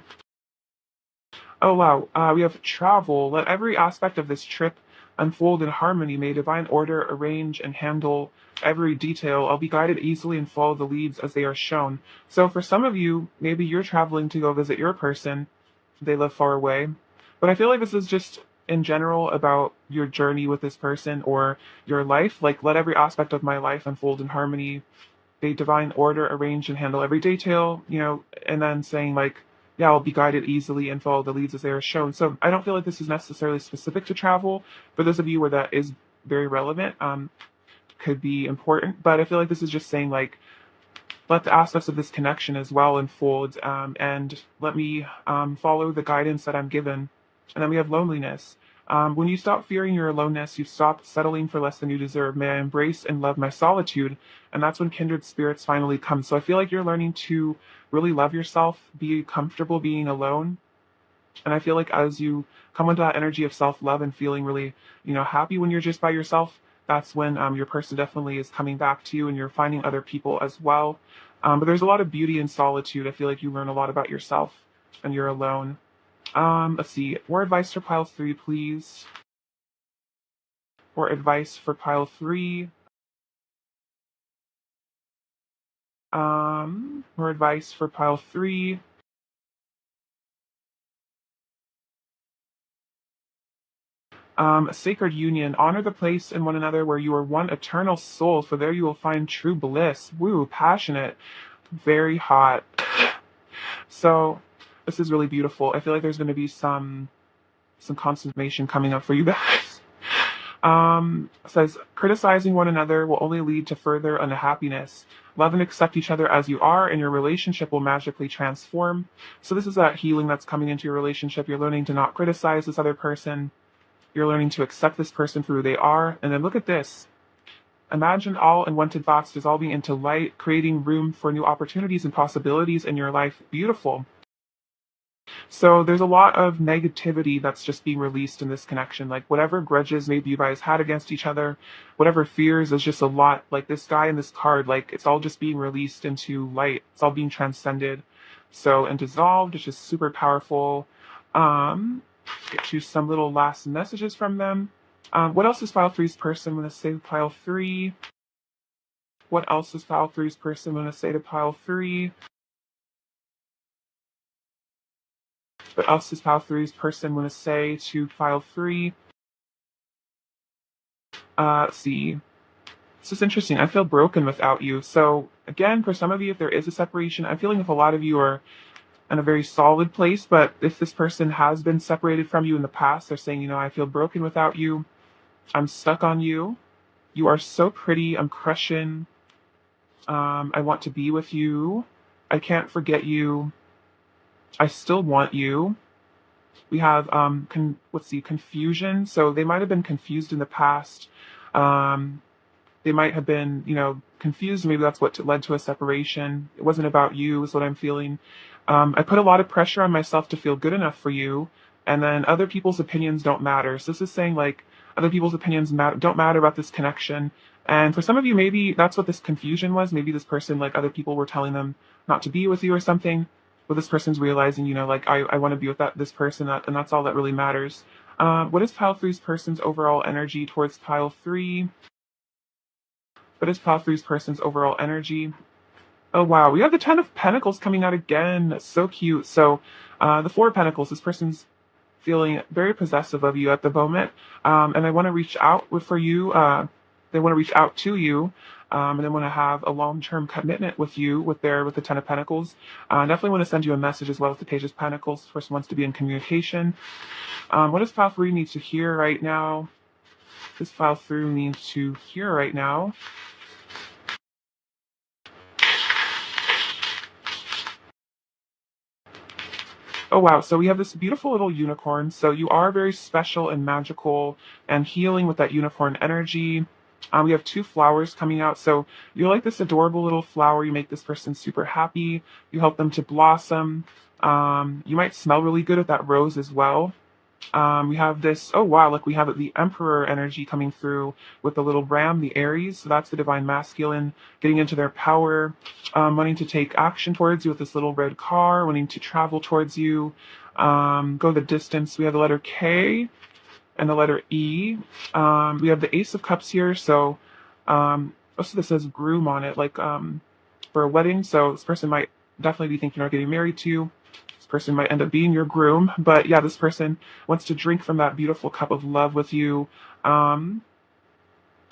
Oh wow, we have travel. Let every aspect of this trip unfold in harmony. May divine order arrange and handle every detail. I'll be guided easily and follow the leads as they are shown. So for some of you, maybe you're traveling to go visit your person. They live far away. But I feel like this is just in general about your journey with this person or your life. Like, let every aspect of my life unfold in harmony. They divine order arrange and handle every detail, and then saying like, yeah, I'll be guided easily and follow the leads as they are shown. So I don't feel like this is necessarily specific to travel. For those of you where that is very relevant, could be important. But I feel like this is just saying like, let the aspects of this connection as well unfold, and let me follow the guidance that I'm given. And then we have loneliness. When you stop fearing your aloneness, you stop settling for less than you deserve. May I embrace and love my solitude? And that's when kindred spirits finally come. So I feel like you're learning to really love yourself, be comfortable being alone. And I feel like as you come into that energy of self-love and feeling really, happy when you're just by yourself, that's when your person definitely is coming back to you and you're finding other people as well. But there's a lot of beauty in solitude. I feel like you learn a lot about yourself and you're alone. Let's see. More advice for pile 3, please. More advice for pile 3. More advice for pile 3. A sacred union. Honor the place in one another where you are one eternal soul, for there you will find true bliss. Woo, passionate. Very hot. So this is really beautiful. I feel like there's going to be some consummation coming up for you guys. Says criticizing one another will only lead to further unhappiness. Love and accept each other as you are, and your relationship will magically transform. So this is that healing that's coming into your relationship. You're learning to not criticize this other person. You're learning to accept this person for who they are. And then look at this. Imagine all unwanted thoughts dissolving into light, creating room for new opportunities and possibilities in your life. Beautiful. So there's a lot of negativity that's just being released in this connection. Like whatever grudges maybe you guys had against each other, whatever fears, is just a lot. Like this guy in this card, like it's all just being released into light. It's all being transcended. So and dissolved, it's just super powerful. Get you some little last messages from them. What else is pile 3's person going to say to pile 3? What else is pile 3's person going to say to pile 3? What else is pile 3's person going to say to pile 3? Let's see. This is interesting. I feel broken without you. So again, for some of you, if there is a separation, I'm feeling if a lot of you are in a very solid place, but if this person has been separated from you in the past, they're saying, I feel broken without you. I'm stuck on you. You are so pretty. I'm crushing. I want to be with you. I can't forget you. I still want you. We have confusion. So they might have been confused in the past. They might have been, confused. Maybe that's what led to a separation. It wasn't about you, is what I'm feeling. I put a lot of pressure on myself to feel good enough for you, and then other people's opinions don't matter. So this is saying like other people's opinions don't matter about this connection. And for some of you, maybe that's what this confusion was. Maybe this person, like other people were telling them not to be with you or something. But this person's realizing, like I want to be with this person, and that's all that really matters. What is pile 3's person's overall energy towards pile 3? What is pile 3's person's overall energy? Oh wow, we have the 10 of Pentacles coming out again. That's so cute. So the 4 of Pentacles, this person's feeling very possessive of you at the moment, and they want to reach out for you. They want to reach out to you, and they want to have a long-term commitment with you with the 10 of Pentacles. Definitely want to send you a message as well with the Page of Pentacles. This person wants to be in communication. What does pile 3 need to hear right now? This pile 3 needs to hear right now. Oh wow, so we have this beautiful little unicorn. So you are very special and magical and healing with that unicorn energy. We have two flowers coming out. So you're like this adorable little flower. You make this person super happy. You help them to blossom. You might smell really good with that rose as well. We have this, oh wow, like we have the Emperor energy coming through with the little ram, the Aries. So that's the divine masculine getting into their power, wanting to take action towards you with this little red car, wanting to travel towards you, go the distance. We have the letter K and the letter E. We have the Ace of Cups here. So also this says groom on it, like for a wedding. So this person might definitely be thinking about getting married to. This person might end up being your groom, but yeah, this person wants to drink from that beautiful cup of love with you. Um,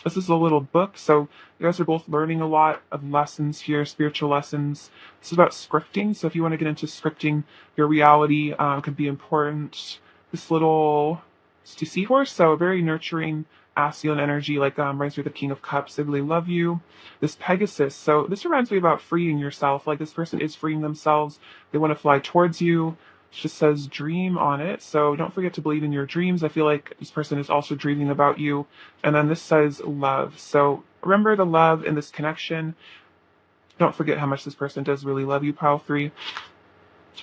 this is a little book, so you guys are both learning a lot of lessons here, spiritual lessons. This is about scripting, so if you want to get into scripting your reality, could be important. This little it's a seahorse, so very nurturing, masculine energy, like reminds me of the King of Cups. They really love you. This Pegasus, so this reminds me about freeing yourself. Like this person is freeing themselves. They want to fly towards you. It just says dream on it, so don't forget to believe in your dreams. I feel like this person is also dreaming about you. And then this says love. So remember the love in this connection. Don't forget how much this person does really love you, pile three.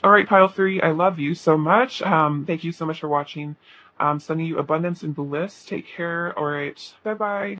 All right, pile three, I love you so much. Thank you so much for watching. Sending you abundance and bliss. Take care. All right. Bye bye.